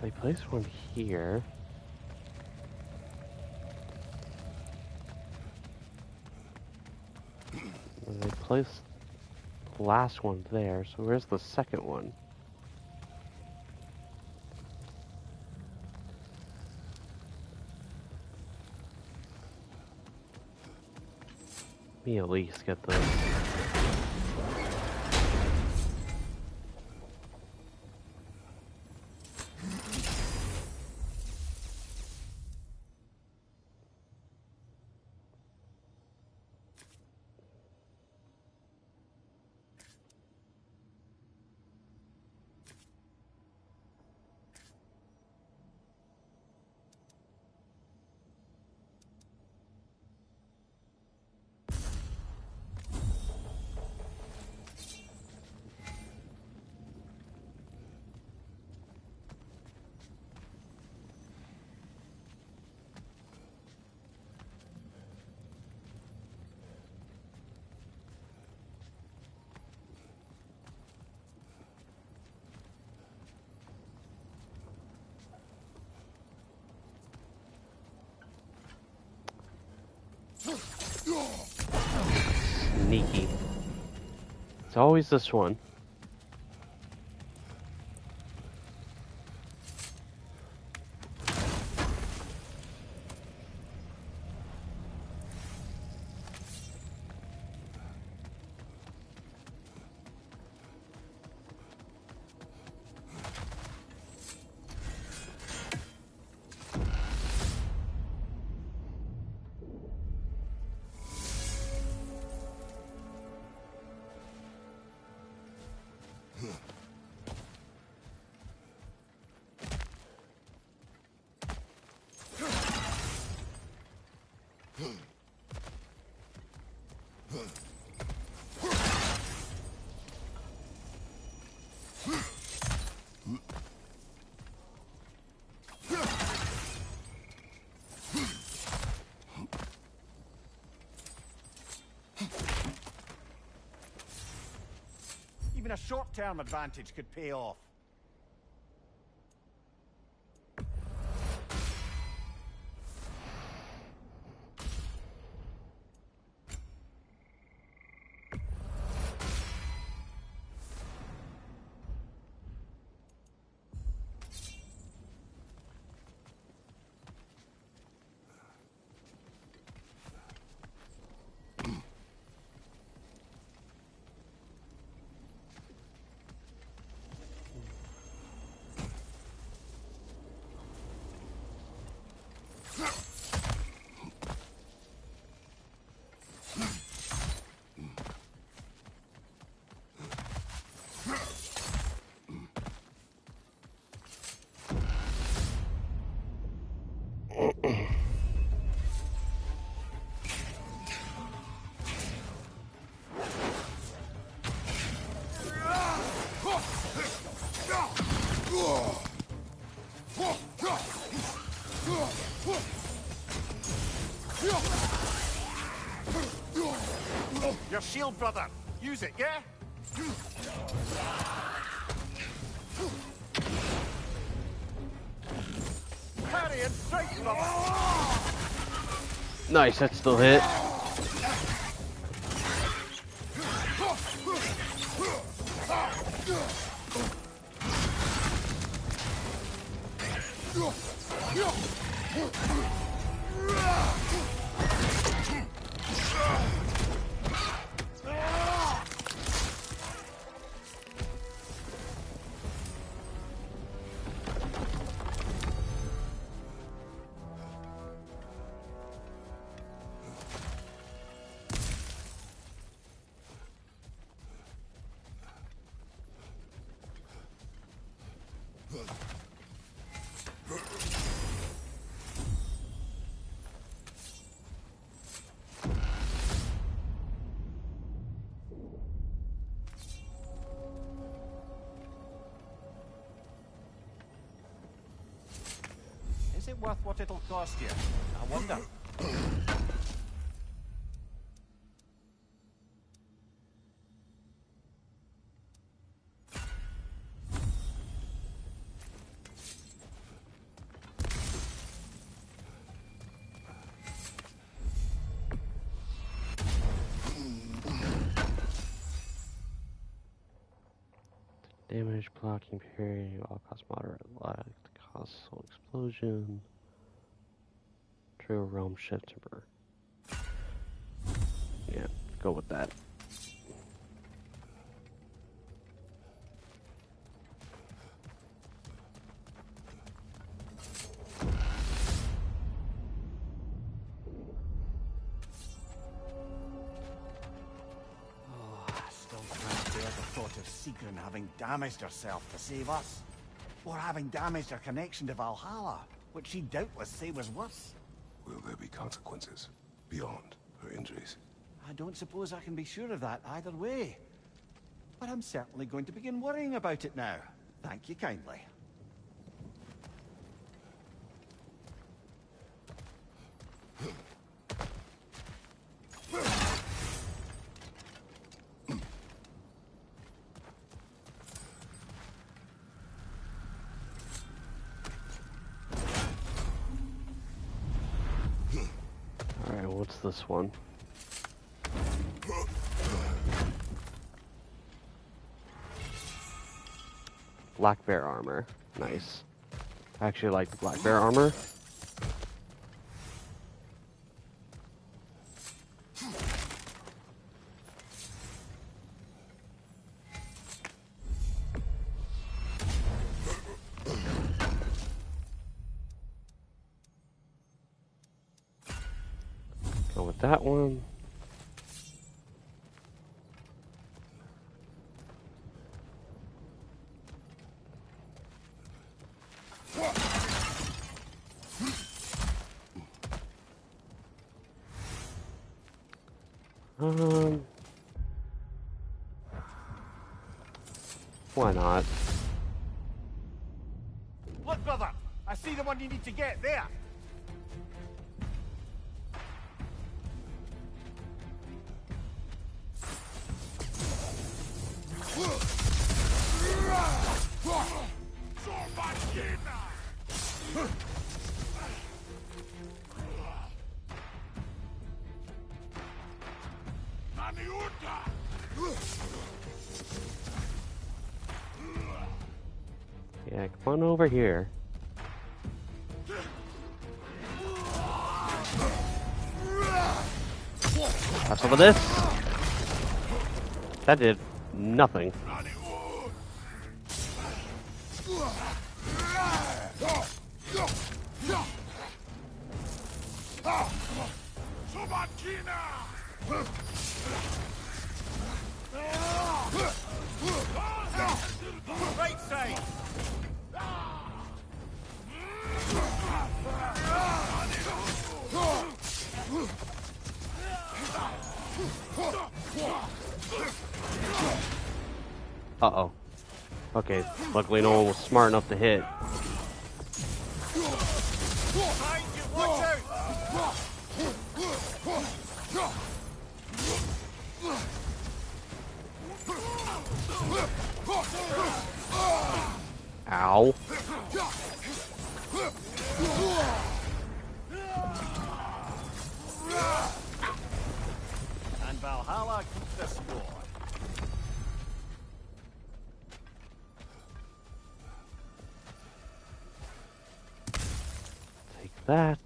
They placed one here. And they placed the last one there, so where's the second one? Let me at least get this. Sneaky. It's always this one. Even a short-term advantage could pay off. Your shield, brother. Use it, yeah? Parry and strike, brother. Nice, that still hit. Is it worth what it'll cost you? I wonder. Damage blocking period, all cost moderate, light cost soul explosion. True realm shift timber. Yeah, go with that. Still can't bear the thought of Sigrun having damaged herself to save us. Or having damaged her connection to Valhalla, which she'd doubtless say was worse. Will there be consequences beyond her injuries? I don't suppose I can be sure of that either way. But I'm certainly going to begin worrying about it now. Thank you kindly. Alright, what's this one? Black bear armor. Nice. I actually like the black bear armor. Go with that one. Why not? Look, brother! I see the one you need to get there! Yeah, come on over here. Have some of this. That did nothing. Right side! Uh-oh. Okay, luckily no one was smart enough to hit. Behind you, watch out! that.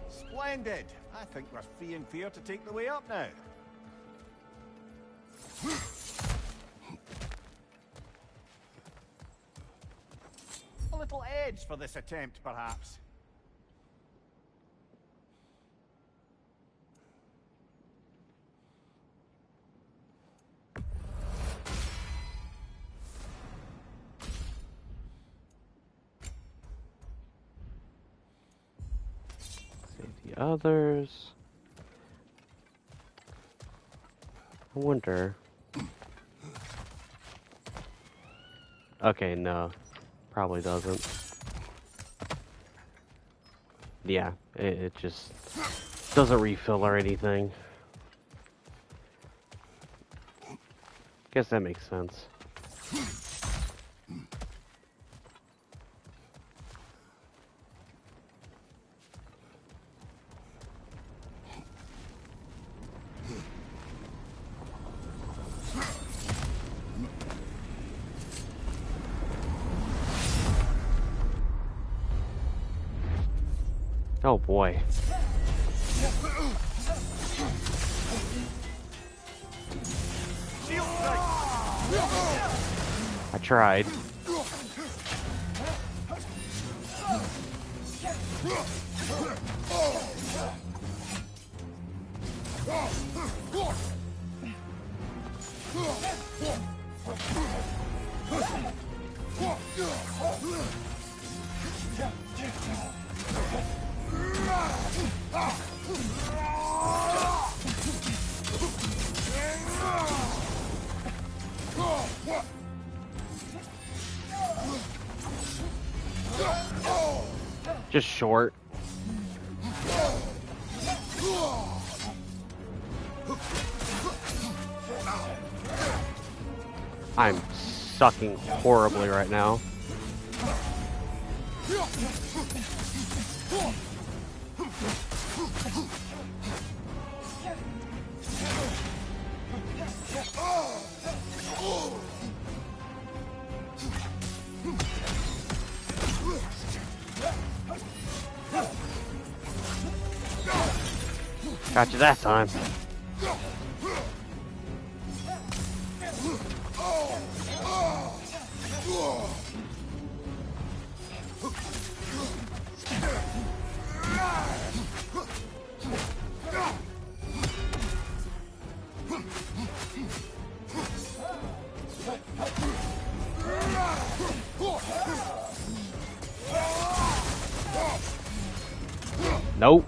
Splendid! I think we're free and fair to take the way up now. A little edge for this attempt, perhaps. See the others. I wonder. Okay, no. Probably doesn't. Yeah, it just doesn't refill or anything. Guess that makes sense. Oh boy. I tried. Just short. I'm sucking horribly right now. Got you that time. Nope.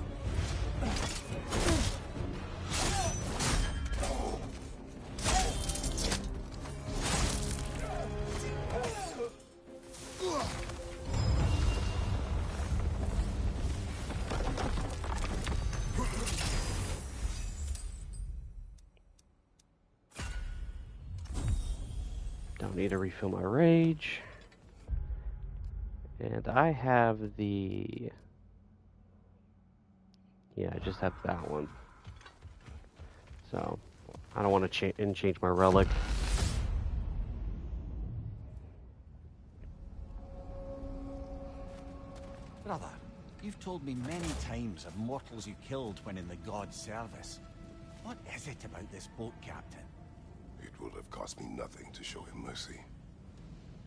Don't need to refill my rage. And I have the... Yeah, I just have that one. So, I don't want to change my relic. Brother, you've told me many times of mortals you killed when in the god's service. What is it about this boat captain? It would have cost me nothing to show him mercy.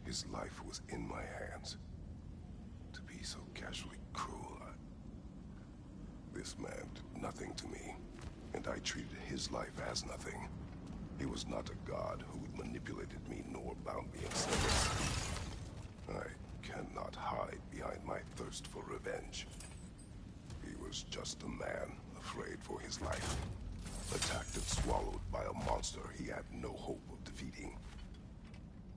His life was in my hands. To be so casually cruel, This man did nothing to me, and I treated his life as nothing. He was not a god who manipulated me nor bound me in service. I cannot hide behind my thirst for revenge. He was just a man afraid for his life, attacked and swallowed by a monster he had no hope of defeating.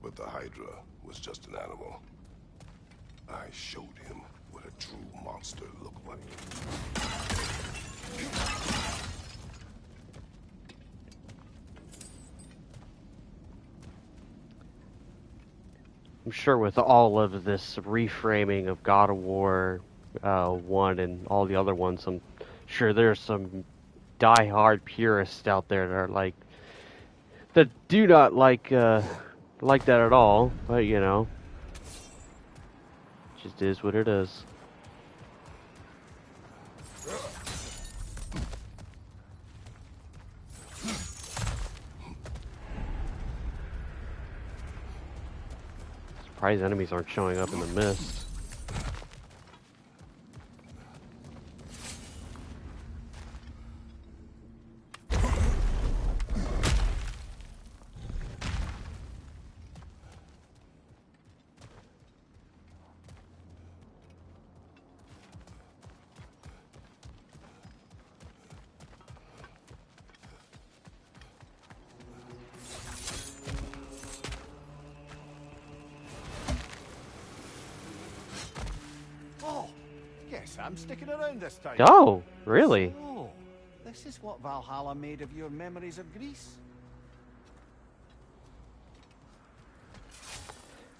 But the Hydra was just an animal. I showed him what a true monster looked like. I'm sure with all of this reframing of God of War 1 and all the other ones, I'm sure there's some die-hard purists out there that are like, that do not like that at all, but you know, just is what it is. Surprised enemies aren't showing up in the mist. Oh, guess I'm sticking around this time. Oh, really? So, this is what Valhalla made of your memories of Greece?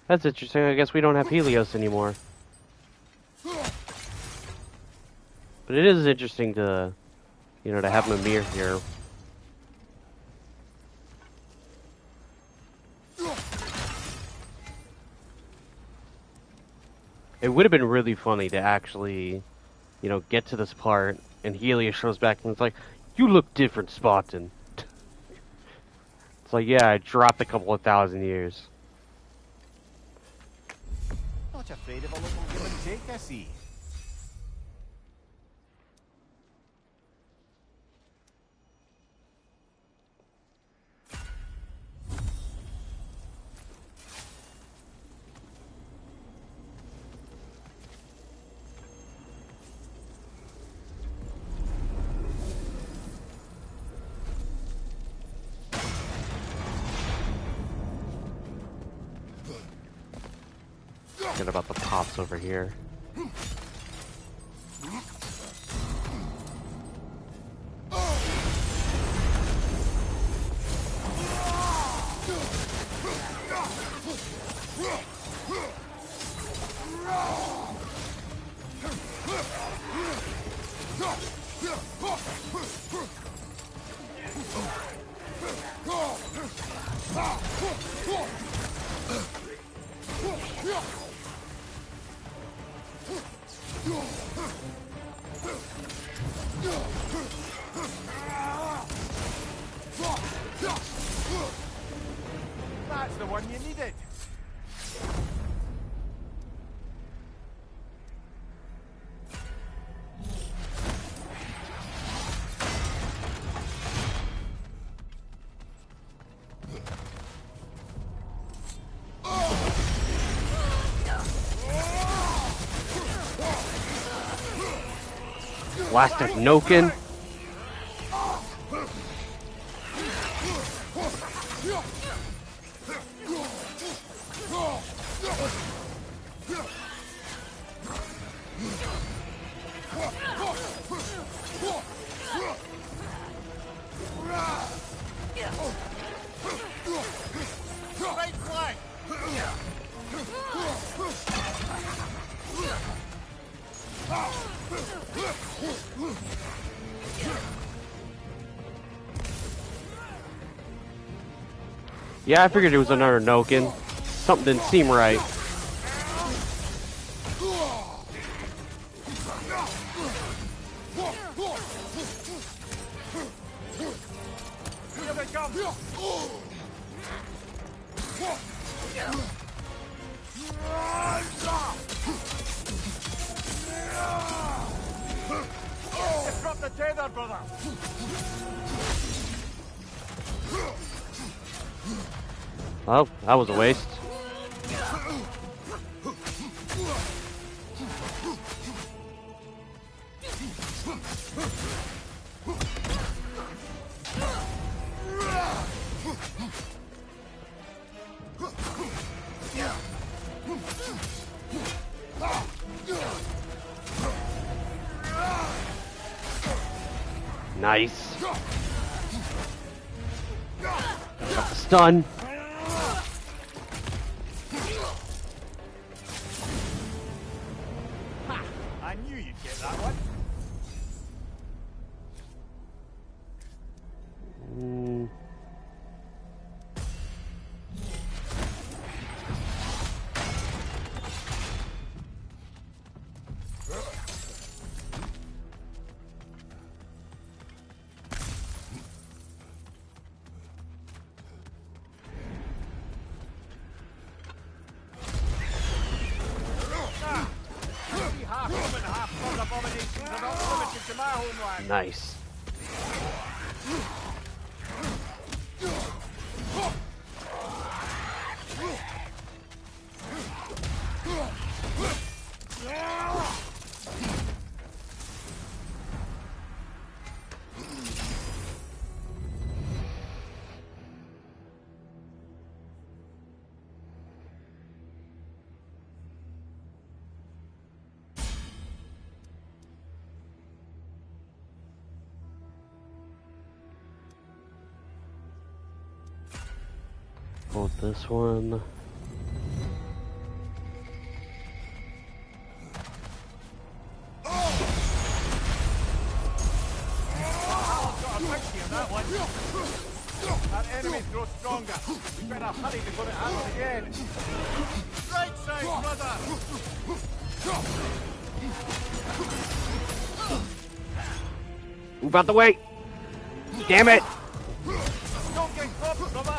That's interesting. I guess we don't have Helios anymore. But it is interesting to, you know, to have Mimir here. It would have been really funny to actually, you know, get to this part and Helios shows back and it's like, you look different, Spartan. It's like, yeah, I dropped a couple of thousand years. Not afraid of a little give and take, I see. Forget about the pops over here. That's the one you needed. Blasted Noken. Right flank. Yeah, I figured it was another Noken. Something didn't seem right. Here they come. Just drop the tether, brother. Well, that was a waste. Nice. Got the stun. That one? Mm. Half human, half blood abominations are not limited to my homeland. Nice. Hold this one. Valhalla's got a picture of that one. Our enemies grow stronger. We better hurry before it happens again. Right side, brother! Move out the way! Damn it! Don't get caught, brother!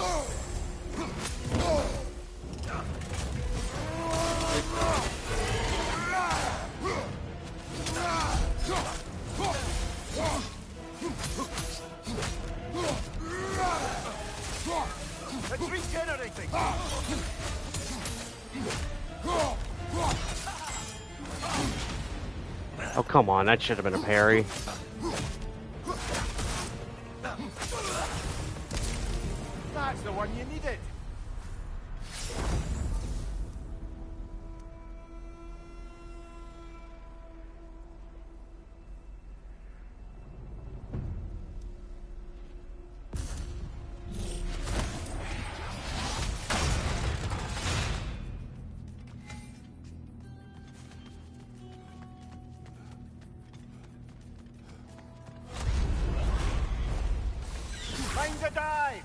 It's regenerating! Oh, come on, that should have been a parry. That's the one you needed! Time to dive!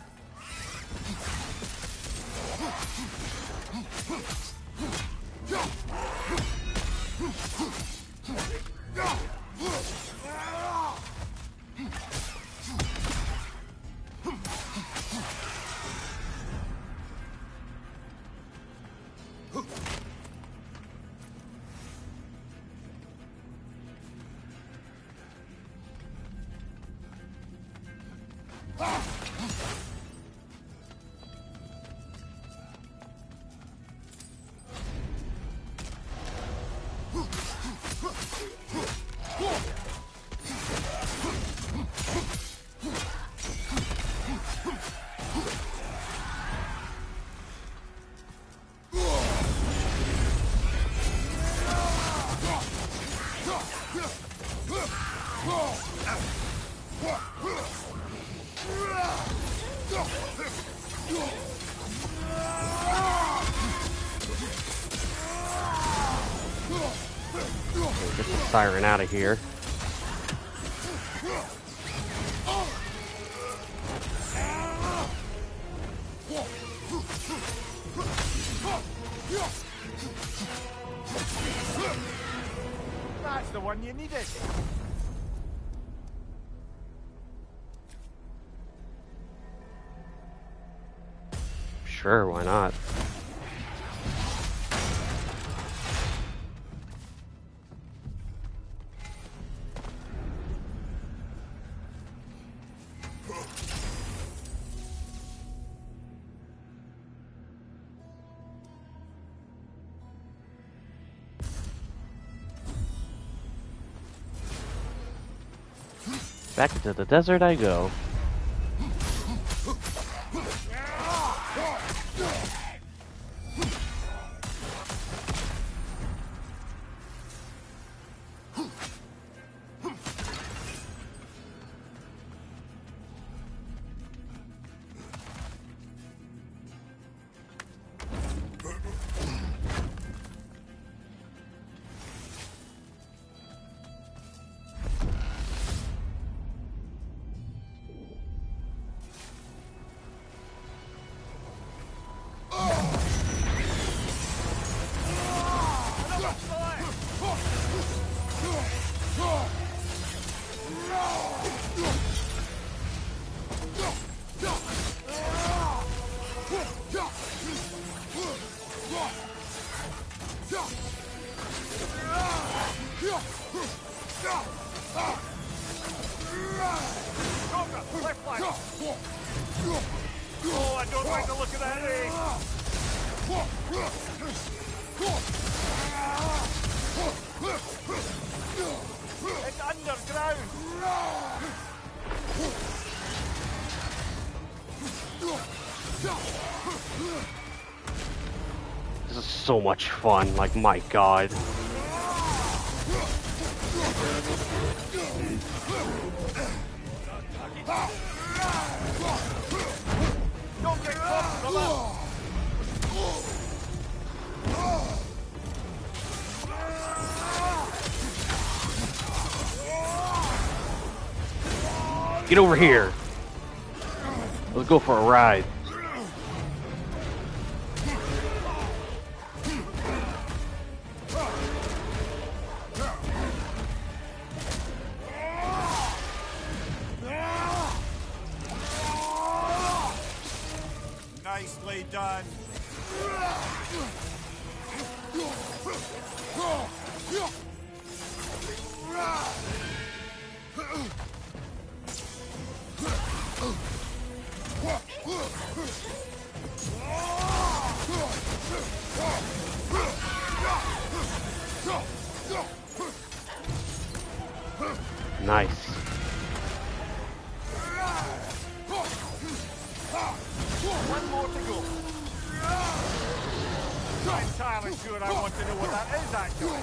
Get the siren out of here. That's the one you needed! Sure, why not? Back into the desert I go. Oh, I don't like the look of that thing! It's underground! This is so much fun, like, my god. Don't get caught, brother! Get over here. Let's go for a ride. Nicely done. Nice. One more to go. Not entirely sure I want to know what that is, actually.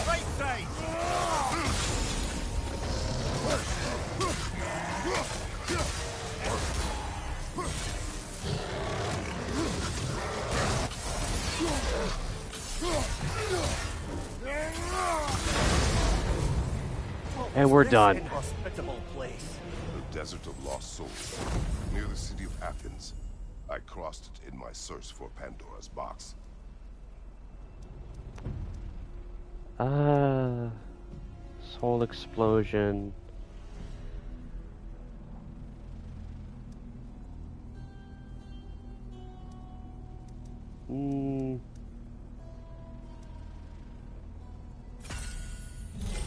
Right side. And we're done. Inhospitable place. The desert of lost souls, near the city of Athens. I crossed it in my search for Pandora's box. Soul explosion.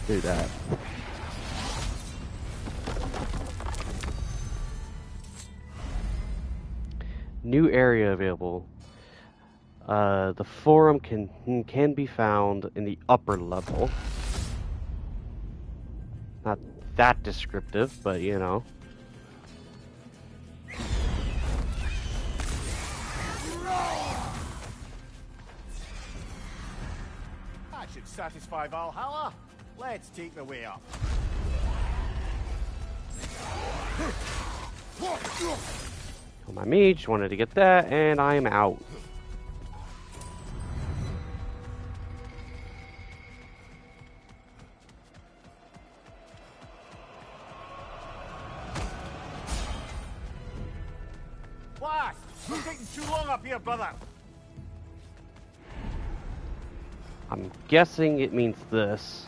Do that. New area available. The forum can be found in the upper level. Not that descriptive, but you know. That should satisfy Valhalla. Let's take the way up. Well, my mage wanted to get that, and I'm out. Blast! You're taking too long up here, brother. I'm guessing it means this.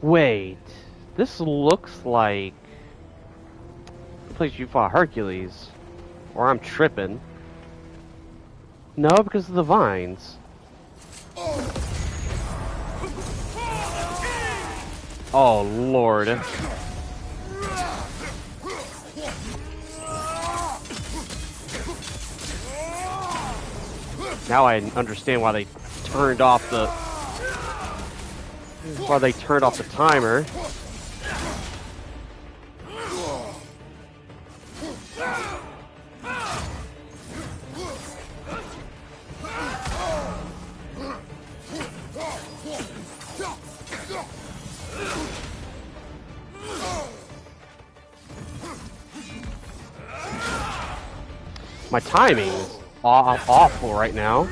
Wait, this looks like the place you fought Hercules. Or I'm tripping. No, because of the vines. Oh, Lord. Now I understand why they turned off the... Why they turned off the timer. My timing is awful right now.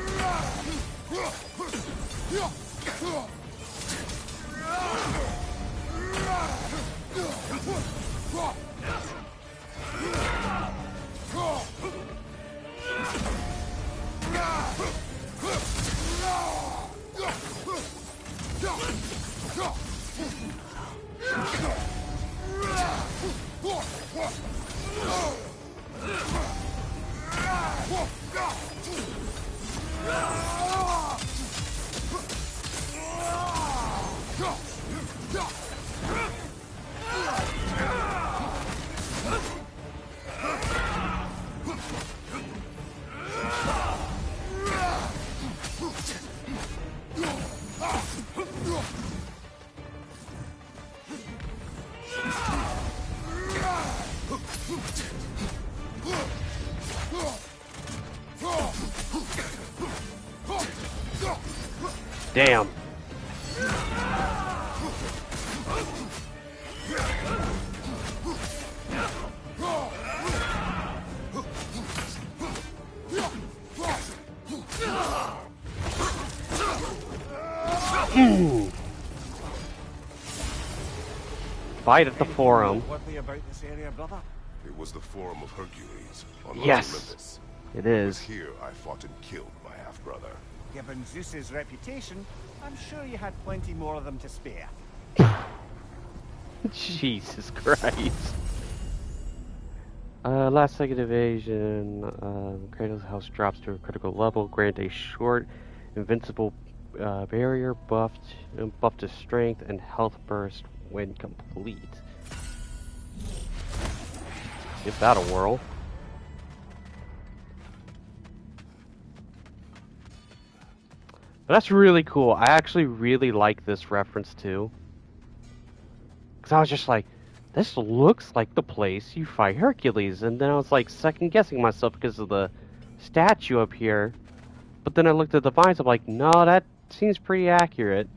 Damn. Fight at the forum. Worthy about this area, brother? It was the Forum of Hercules on Mount Yes, Olympus. it It was is. here I fought and killed my half-brother. Given Zeus's reputation, I'm sure you had plenty more of them to spare. Jesus Christ. Last second evasion. Kratos' house drops to a critical level. Grant a short, invincible barrier buffed to strength and health burst when complete. Give that a whirl. But that's really cool. I actually really like this reference too. Because I was just like, this looks like the place you fight Hercules. And then I was like second guessing myself because of the statue up here. But then I looked at the vines, I'm like, no, that seems pretty accurate.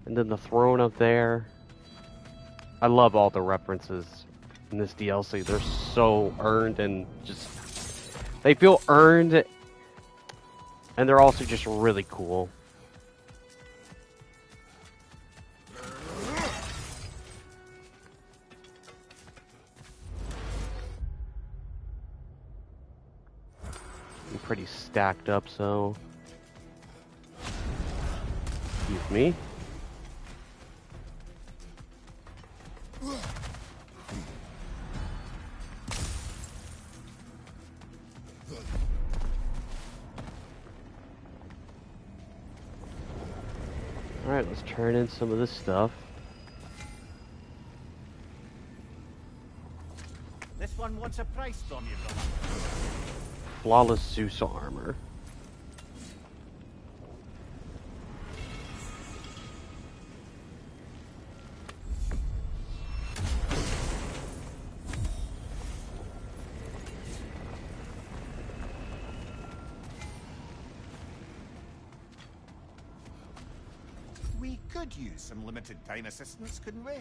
And then the throne up there. I love all the references in this DLC. They're so earned and just... They feel earned. And they're also just really cool. I'm pretty stacked up, so... Excuse me. Alright, let's turn in some of this stuff. This one wants a price from you, brother. Flawless Zeus armor. We could use some limited time assistance, couldn't we?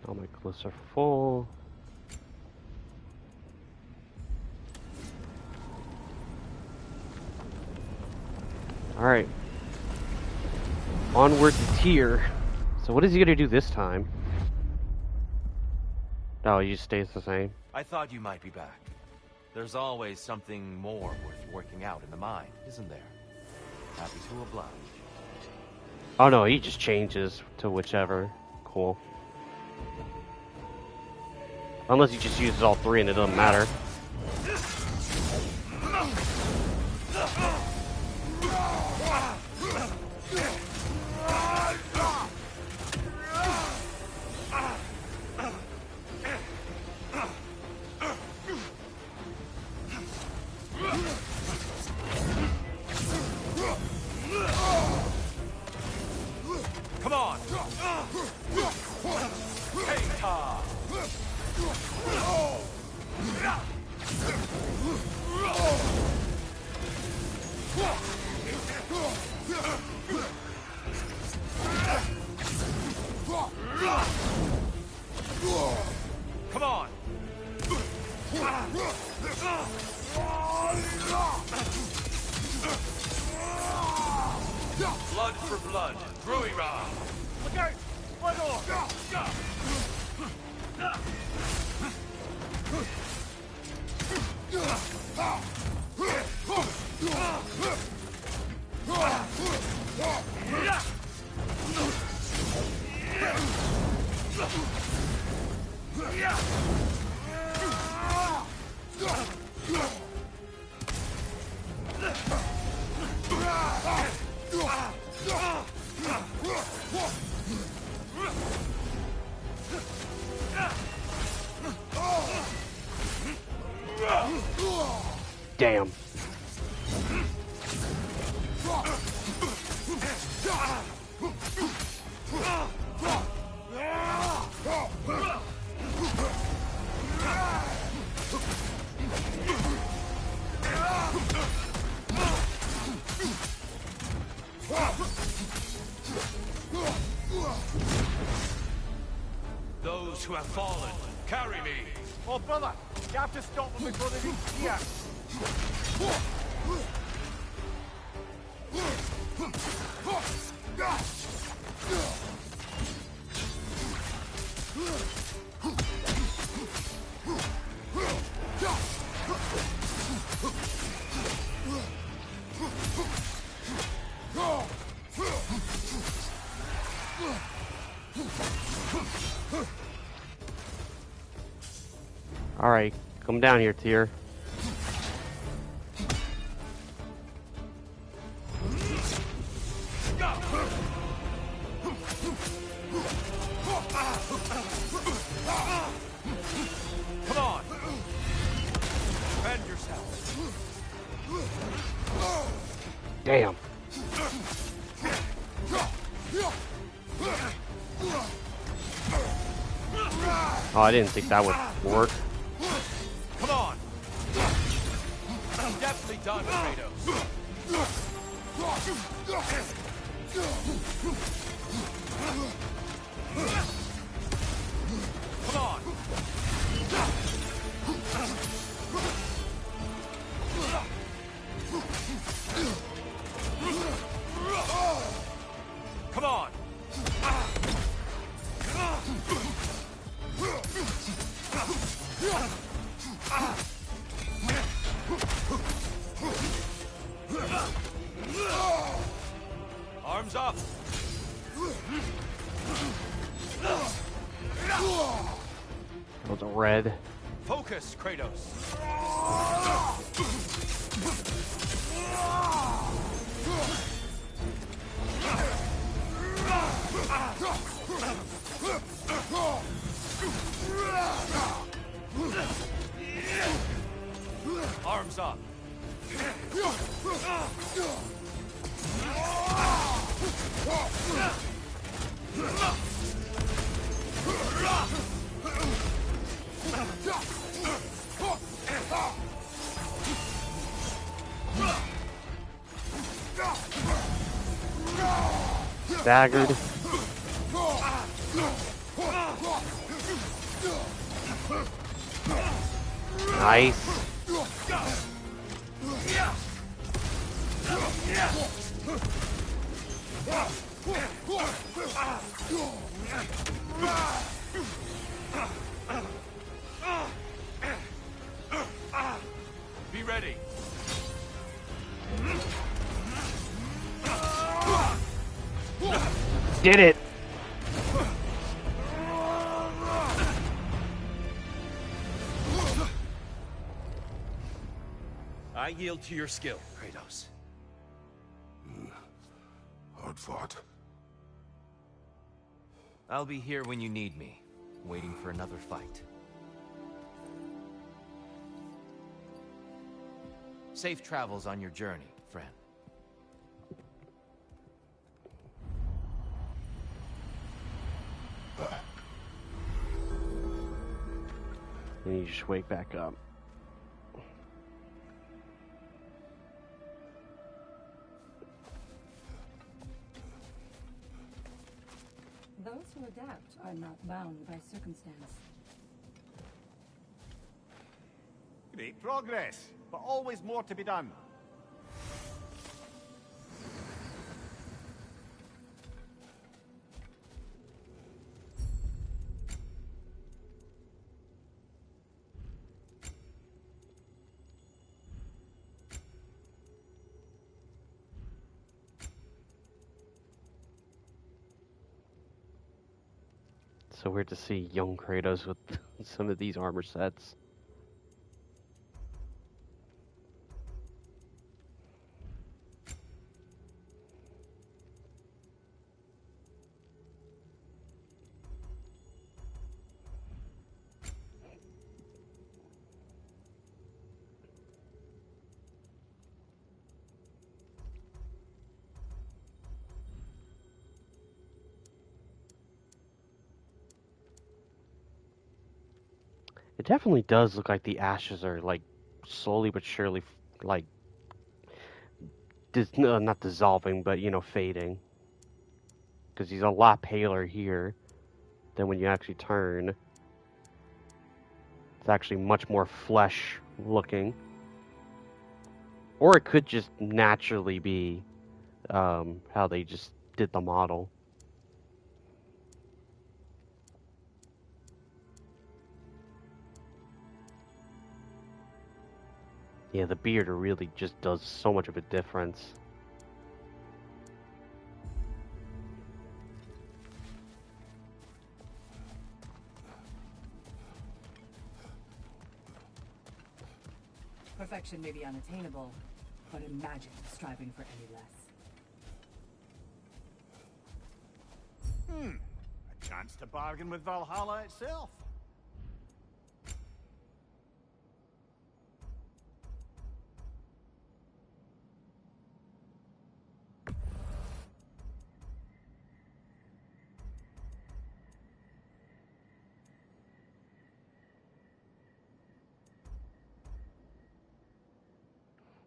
All my cliffs are full. Alright. Onward to Tyr. So what is he gonna do this time? Oh, he just stays the same. I thought you might be back. There's always something more worth working out in the mind, isn't there? Happy to oblige. Oh no, he just changes to whichever. Cool. Unless he just uses all three and it doesn't matter. Come on! Hey, Ta! Come on! Blood for blood, Gruira! Look out! Blood Damn. to have fallen. Carry me. Oh, brother, you have to stop them before they reach here. Alright, come down here, Tyr. Come on! Defend yourself. Damn. Oh, I didn't think that would work. Come on! Definitely done, Kratos. Come on! Come on! Arms up! That was a red. Focus, Kratos! Arms up! Staggered. Nice. Be ready. Did it. I yield to your skill, Kratos. Hard fought. I'll be here when you need me, waiting for another fight. Safe travels on your journey, friend. And you just wake back up. Those who adapt are not bound by circumstance. Great progress, but always more to be done. So weird to see young Kratos with some of these armor sets. It definitely does look like the ashes are like slowly but surely like no, not dissolving, but you know, fading. Because he's a lot paler here than when you actually turn. It's actually much more flesh looking. Or it could just naturally be how they just did the model. Yeah, the beard really just does so much of a difference. Perfection may be unattainable, but imagine striving for any less. A chance to bargain with Valhalla itself.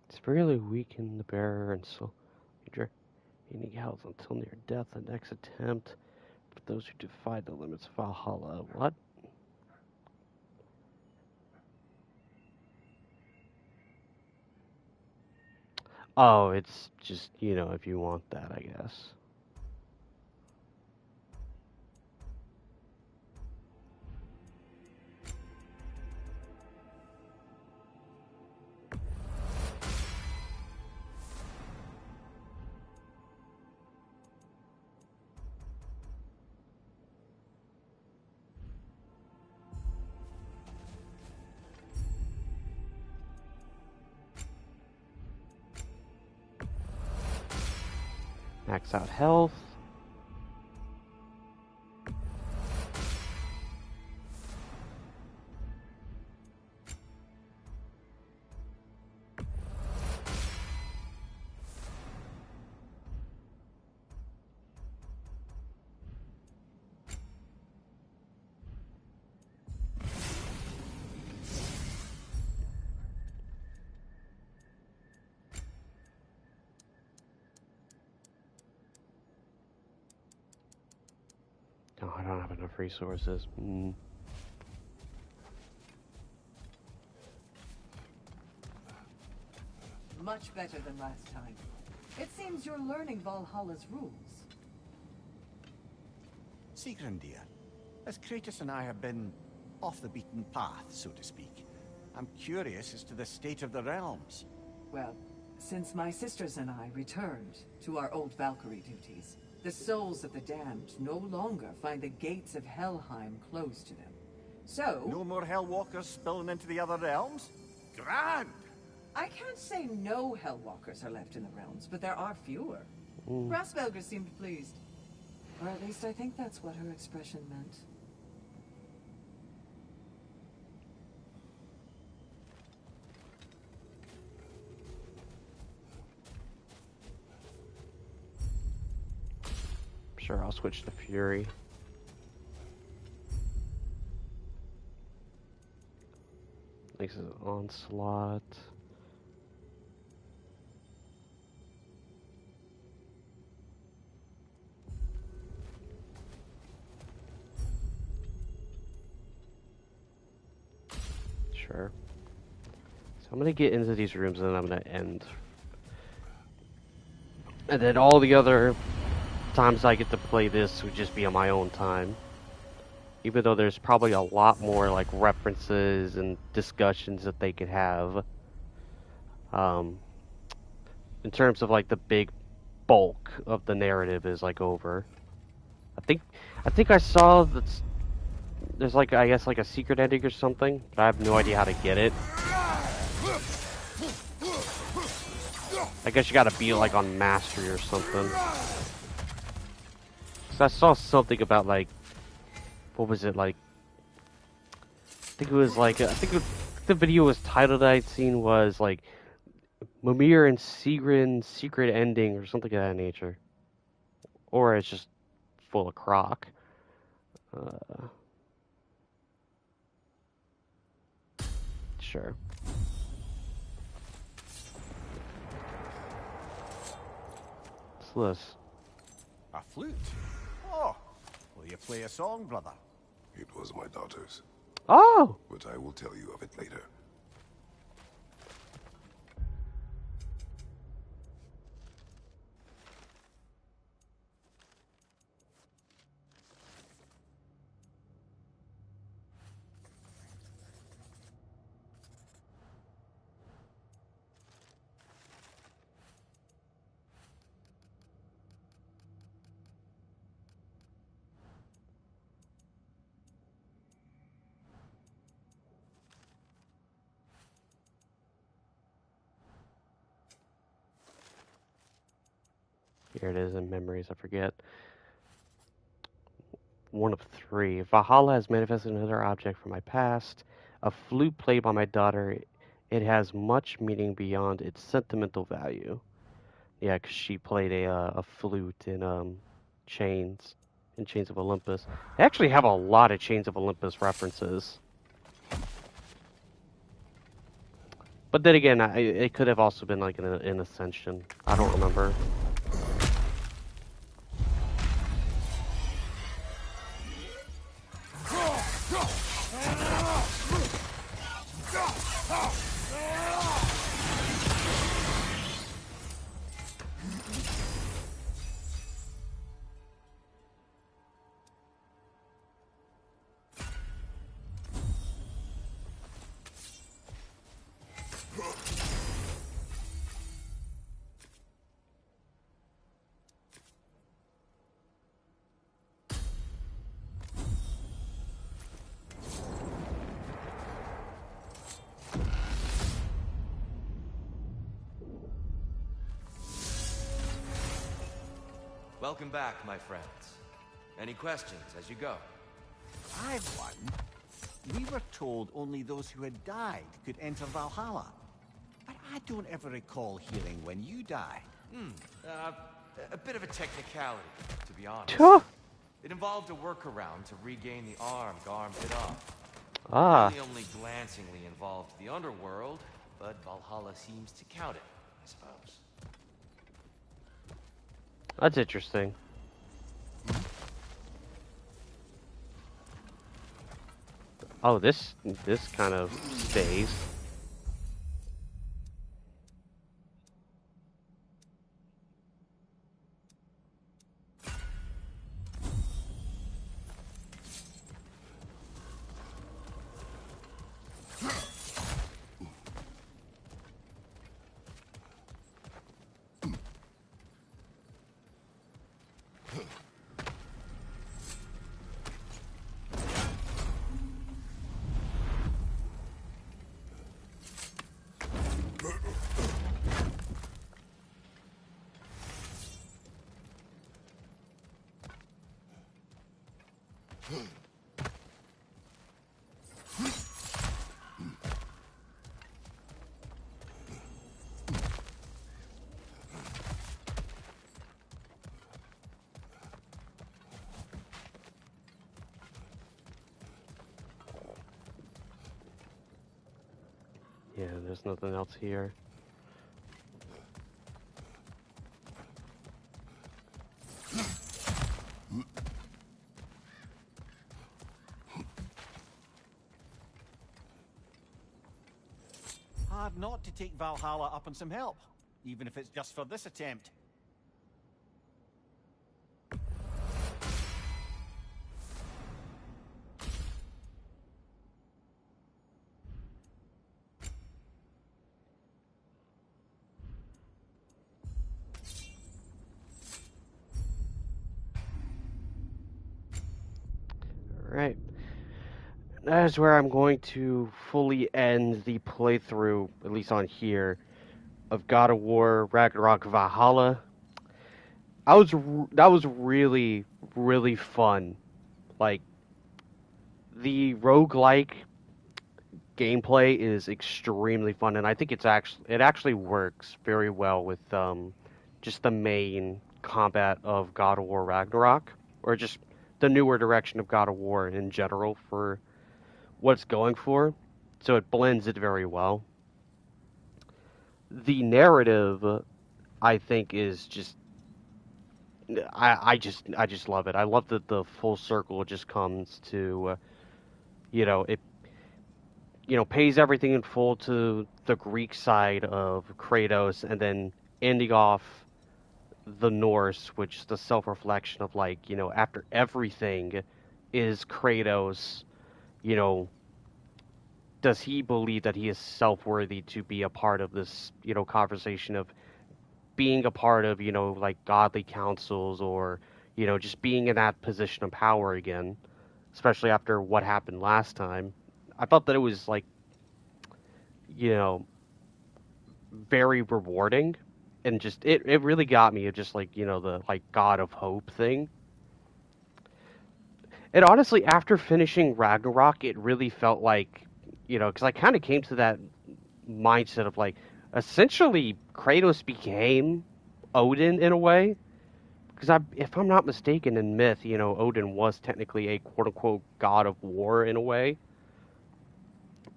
Severely weaken the bearer and so major meaning health until near death. The next attempt for those who defied the limits of Valhalla. What? Oh, it's just, you know, if you want that, I guess. Max out health. No, I don't have enough resources. Much better than last time. It seems you're learning Valhalla's rules. Sigrun, dear, as Kratos and I have been off the beaten path, so to speak, I'm curious as to the state of the realms. Well, since my sisters and I returned to our old Valkyrie duties, the souls of the damned no longer find the gates of Helheim closed to them. So... No more Hellwalkers spilling into the other realms? Grand! I can't say no Hellwalkers are left in the realms, but there are fewer. Rasbelger seemed pleased. Or at least I think that's what her expression meant. Sure, I'll switch to Fury. This is Onslaught. Sure. So I'm gonna get into these rooms and then I'm gonna end. And then all the other times I get to play this would just be on my own time. Even though there's probably a lot more like references and discussions that they could have. In terms of like the big bulk of the narrative is like over. I think I saw that there's like, I guess like a secret ending or something, but I have no idea how to get it. I guess you gotta be like on mastery or something. So I saw something about like, what was it like? I think it was like, the video was titled I'd seen was like, Mimir and Sigrun secret ending or something of that nature. Or it's just full of crock. Sure. What's this? A flute? Oh, will you play a song, brother? It was my daughter's. Oh! but I will tell you of it later. Here it is in memories, I forget. One of three. Valhalla has manifested another object from my past. A flute played by my daughter. It has much meaning beyond its sentimental value. Yeah, 'cause she played a flute Chains, in Chains of Olympus. They actually have a lot of Chains of Olympus references. But then again, it could have also been like an Ascension. I don't remember. Welcome back, my friends. Any questions as you go? I've one. We were told only those who had died could enter Valhalla. But I don't ever recall hearing when you die. A bit of a technicality, to be honest. Tuh. It involved a workaround to regain the arm Garm bit off. Ah, Really only glancingly involved the underworld, but Valhalla seems to count it, I suppose. that's interesting. Oh, this kind of stays. Yeah, there's nothing else here. Hard not to take Valhalla up on some help, even if it's just for this attempt. Alright. That is where I'm going to fully end the playthrough, at least on here, of God of War Ragnarok Valhalla. That was really, really fun. Like, the roguelike gameplay is extremely fun, and I think it actually works very well with just the main combat of God of War Ragnarok, or just the newer direction of God of War in general for what it's going for. So it blends it very well. The narrative, I think, is just I just love it. I love that the full circle just comes to, you know, pays everything in full to the Greek side of Kratos, and then ending off the Norse, which is the self-reflection of like, after everything is Kratos, you know, does he believe that he is self-worthy to be a part of this, conversation of being a part of, like godly councils or, just being in that position of power again, especially after what happened last time. I thought that it was like, you know, very rewarding and just it really got me just like, the like God of Hope thing. And honestly, after finishing Ragnarok, it really felt like, because I kind of came to that mindset of like, essentially, Kratos became Odin in a way. Because if I'm not mistaken, in myth, Odin was technically a quote unquote god of war in a way,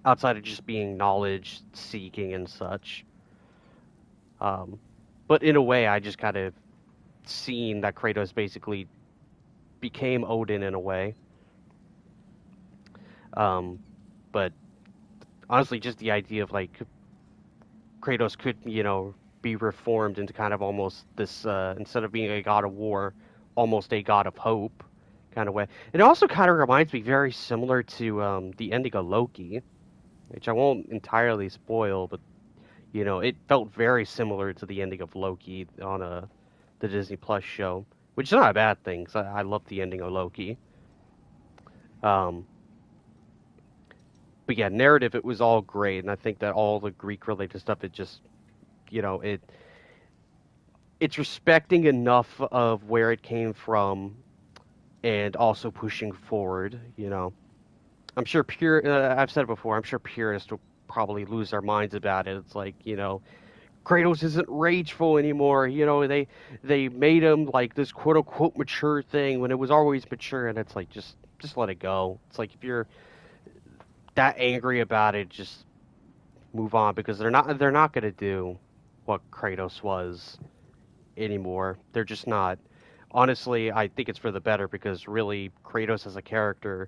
outside of just being knowledge seeking and such. Um, but in a way, I just kind of seen that Kratos basically became Odin in a way. Um, but honestly, just the idea of like Kratos could, be reformed into kind of almost this, instead of being a god of war, almost a god of hope kind of way. It also kind of reminds me very similar to the ending of Loki, which I won't entirely spoil, but it felt very similar to the ending of Loki on the Disney Plus show, which is not a bad thing, 'cause I love the ending of Loki. Um, but yeah, narrative, it was all great, and I think that all the Greek related stuff, it just, it's respecting enough of where it came from and also pushing forward. I'm sure I've said it before, I'm sure purists will probably lose their minds about it. It's like, Kratos isn't rageful anymore. They made him like this quote unquote mature thing when it was always mature, and it's like just let it go. It's like if you're that angry about it, just move on, because they're not gonna do what Kratos was anymore. They're just not. Honestly, I think it's for the better, because really Kratos as a character,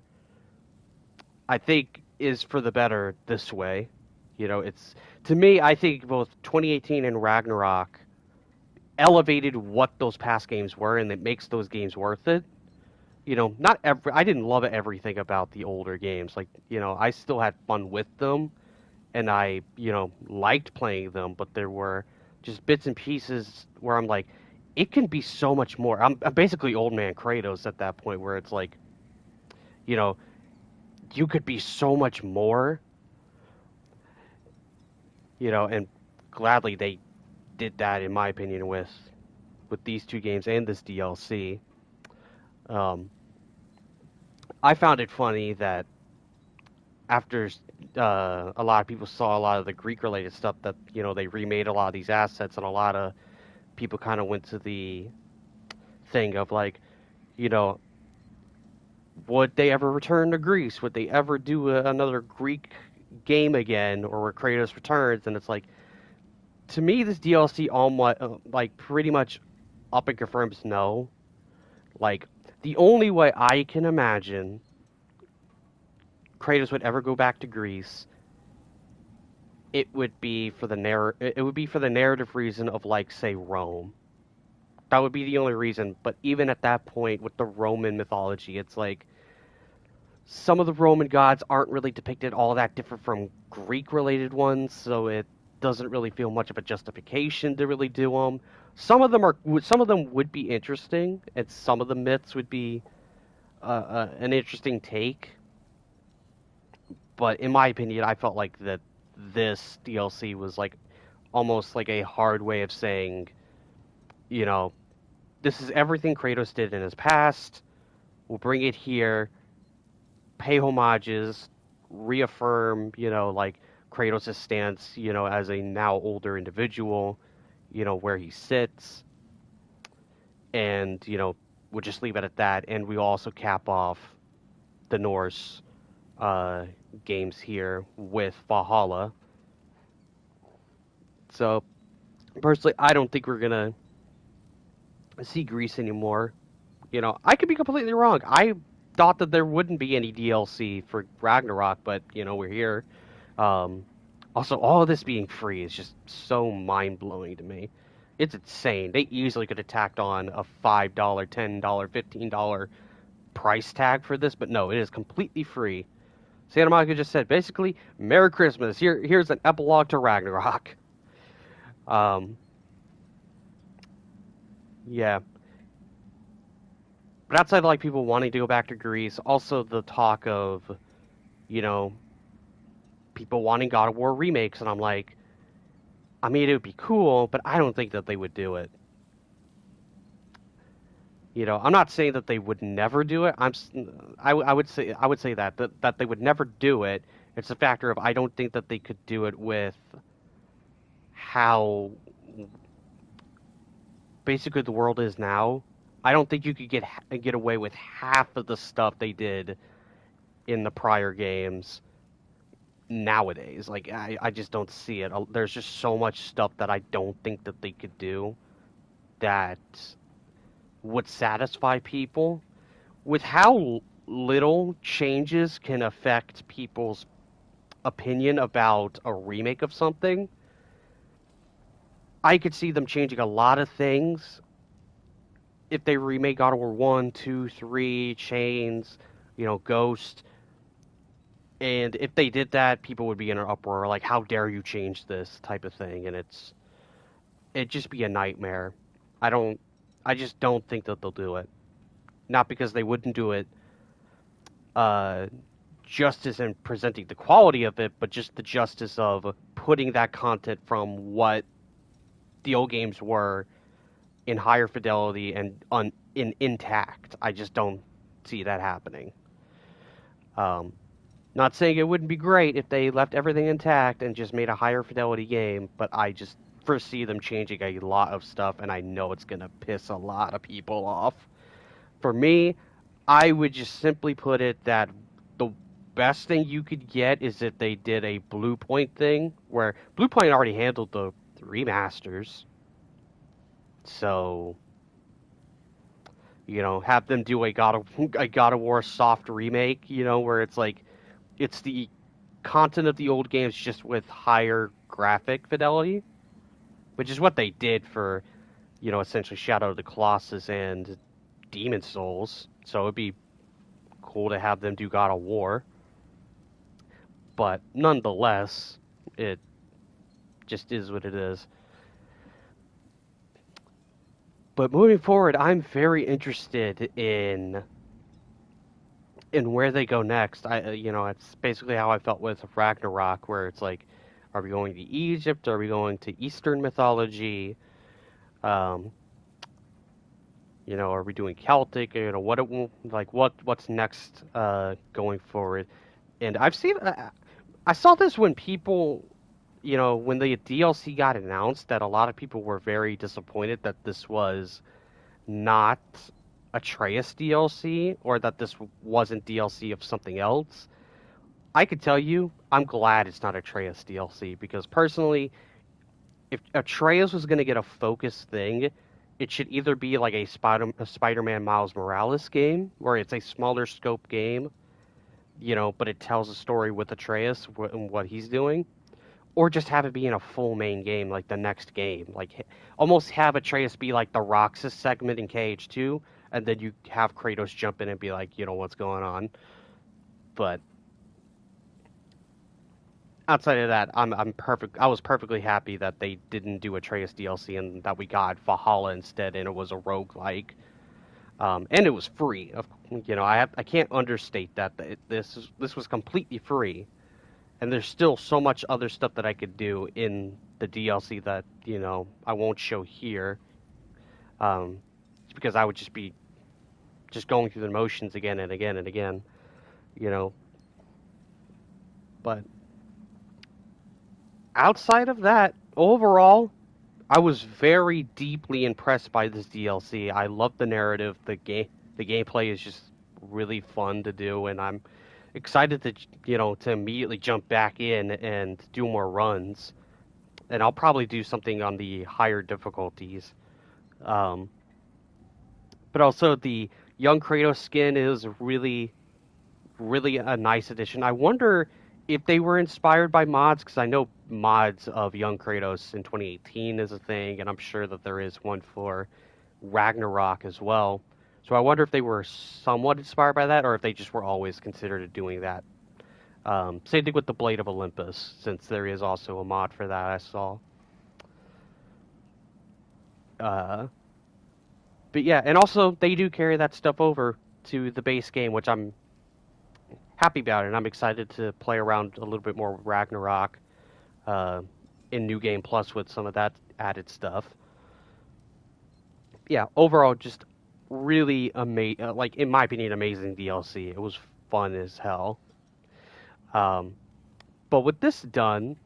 I think, is for the better this way. It's, to me, I think both 2018 and Ragnarok elevated what those past games were, and it makes those games worth it. Not I didn't love everything about the older games. Like, I still had fun with them, and I, liked playing them, but there were just bits and pieces where I'm like, it can be so much more. I'm basically old man Kratos at that point, where it's like, you know, you could be so much more, and gladly they did that, in my opinion, with these two games and this DLC. Um, I found it funny that after a lot of people saw a lot of the Greek related stuff, that they remade a lot of these assets, and a lot of people kind of went to the thing of like, you know, would they ever return to Greece? Would they ever do another Greek game again, or where Kratos returns? And it's like, to me, this DLC almost like pretty much up and confirms no. Like, the only way I can imagine Kratos would ever go back to Greece, it would be for the it would be for the narrative reason of, like, say, Rome. That would be the only reason. But even at that point, with the Roman mythology, it's like some of the Roman gods aren't really depicted all that different from Greek-related ones, so it doesn't really feel much of a justification to really do them. Some of them would be interesting, and some of the myths would be an interesting take. But in my opinion, I felt like that this DLC was like almost like a hard way of saying, you know, this is everything Kratos did in his past. We'll bring it here, pay homages, reaffirm, like Kratos' stance, as a now older individual, where he sits, and, we'll just leave it at that. And we also cap off the Norse games here with Valhalla. So, personally, I don't think we're gonna see Greece anymore. I could be completely wrong. I thought that there wouldn't be any DLC for Ragnarok, but we're here. Um, Also, all of this being free is just so mind blowing to me. It's insane. They easily could have tacked on a $5, $10, $15 price tag for this, but no, it is completely free. Santa Monica just said basically, "Merry Christmas. Here's an epilogue to Ragnarok." Um, yeah, but outside of like people wanting to go back to Greece, also the talk of you know people wanting God of War remakes, and I'm like, I mean, it would be cool, but I don't think that they would do it. I'm not saying that they would never do it. I would say that they would never do it. It's a factor of I don't think that they could do it with how basically the world is now. I don't think you could get away with half of the stuff they did in the prior games nowadays. Like I just don't see it. There's just so much stuff that I don't think that they could do that would satisfy people with how little changes can affect people's opinion about a remake of something. I could see them changing a lot of things if they remake God of War 1, 2, 3, Chains, Ghost. And if they did that, people would be in an uproar, like, how dare you change this type of thing? And it'd just be a nightmare. I don't, I just don't think that they'll do it. Not because they wouldn't do it, uh, justice in presenting the quality of it, but just the justice of putting that content from what the old games were in higher fidelity and in intact. I just don't see that happening. Um, Not saying it wouldn't be great if they left everything intact and just made a higher fidelity game, but I just foresee them changing a lot of stuff, and I know it's gonna piss a lot of people off. For me, I would just simply put it that the best thing you could get is if they did a Blue Point thing, where Blue Point already handled the remasters. So, have them do a God of War soft remake, where it's like it's the content of the old games just with higher graphic fidelity, which is what they did for, essentially Shadow of the Colossus and Demon Souls. So it'd be cool to have them do God of War, but nonetheless, it just is what it is. But moving forward, I'm very interested in where they go next. It's basically how I felt with Ragnarok, where it's like, are we going to Egypt? Are we going to Eastern mythology? Um, are we doing Celtic? What's next going forward? And I saw this when people, when the DLC got announced, that a lot of people were very disappointed that this was not Atreus DLC or that this wasn't DLC of something else. I could tell you, I'm glad it's not Atreus DLC because personally, if Atreus was going to get a focused thing, it should either be like a Spider-Man Miles Morales game where it's a smaller scope game, but it tells a story with Atreus and what he's doing, or just have it be in a full main game like the next game, like almost have Atreus be like the Roxas segment in KH2, and then you have Kratos jump in and be like, what's going on. But outside of that, I'm perfect. I was perfectly happy that they didn't do Atreus DLC and that we got Valhalla instead, and it was a roguelike. And it was free. I can't understate that this was completely free, and there's still so much other stuff that I could do in the DLC that I won't show here, um, because I would just be going through the motions again and again and again, you know. But outside of that, overall, I was very deeply impressed by this DLC. I love the narrative. The gameplay is just really fun to do, and I'm excited to to immediately jump back in and do more runs. And I'll probably do something on the higher difficulties. Um, but also the young Kratos skin is really, really a nice addition. I wonder if they were inspired by mods, because I know mods of Young Kratos in 2018 is a thing, and I'm sure that there is one for Ragnarok as well. So I wonder if they were somewhat inspired by that, or if they just were always considered doing that. Same thing with the Blade of Olympus, since there is also a mod for that I saw. Uh, but yeah, and also they do carry that stuff over to the base game, which I'm happy about, and I'm excited to play around a little bit more with Ragnarok uh, in New Game Plus with some of that added stuff. Yeah, overall, just really amazing. Like in my opinion, amazing DLC. It was fun as hell. Um, but with this done,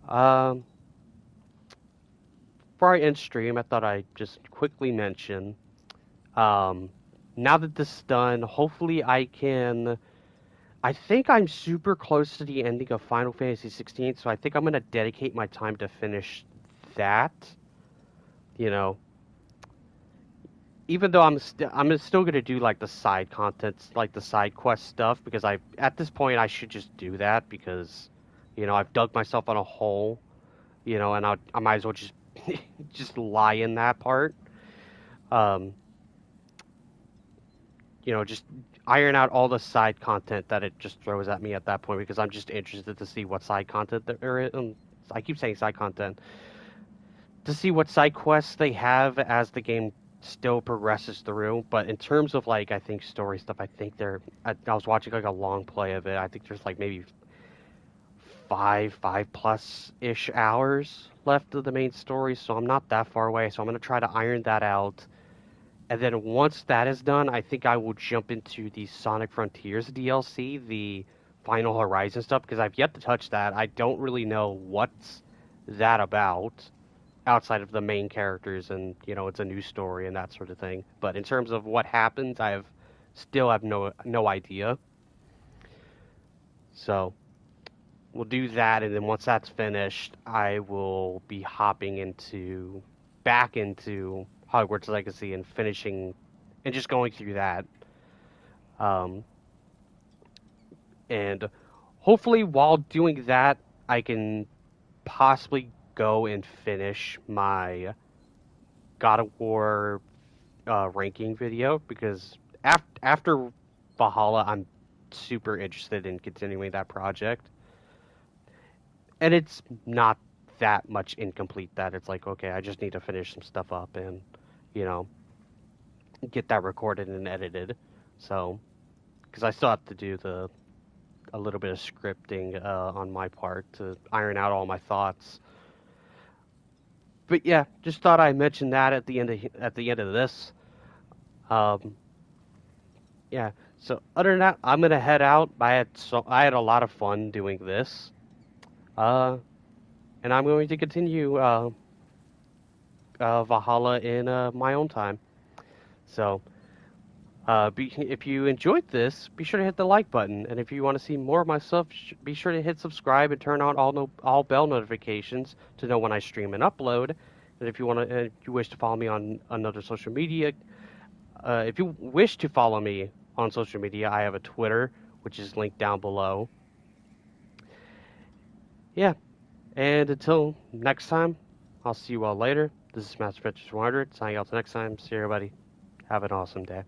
um, before I end stream, I thought I'd just quickly mention. Um, Now that this is done, hopefully I can. I think I'm super close to the ending of Final Fantasy 16, so I think I'm gonna dedicate my time to finish that. You know, even though I'm still gonna do like the side contents, like the side quest stuff, because I at this point I should just do that because, I've dug myself on a hole, and I might as well just just lie in that part. Um, just iron out all the side content that it just throws at me at that point because I'm just interested to see what side content there is. I keep saying side content to see what side quests they have as the game still progresses through. But in terms of like, I think story stuff, I think I was watching like a long play of it. I think there's like maybe five plus ish hours left of the main story, so I'm not that far away. So I'm gonna try to iron that out. And then once that is done, I think I will jump into the Sonic Frontiers DLC, the Final Horizon stuff, because I've yet to touch that. I don't really know what's that about outside of the main characters, and it's a new story and that sort of thing. But in terms of what happens, still have no idea. So we'll do that, and then once that's finished, I will be hopping back into Hogwarts Legacy and finishing and just going through that. Um, and hopefully, while doing that, I can possibly go and finish my God of War ranking video because after Valhalla, I'm super interested in continuing that project. And it's not that much incomplete that it's like, okay, I just need to finish some stuff up and, you know, get that recorded and edited. So, because I still have to do a little bit of scripting on my part to iron out all my thoughts. But yeah, just thought I'd mention that at the end of this. Um, yeah. So other than that, I'm gonna head out. I had a lot of fun doing this. Uh, and I'm going to continue Valhalla in my own time. So, if you enjoyed this, be sure to hit the like button. And if you want to see more of my stuff, be sure to hit subscribe and turn on all bell notifications to know when I stream and upload. And if you wish to follow me on another social media, if you wish to follow me on social media, I have a Twitter, which is linked down below. Yeah, and until next time, I'll see you all later. This is Master Petrus 100, signing out till next time. See everybody. Have an awesome day.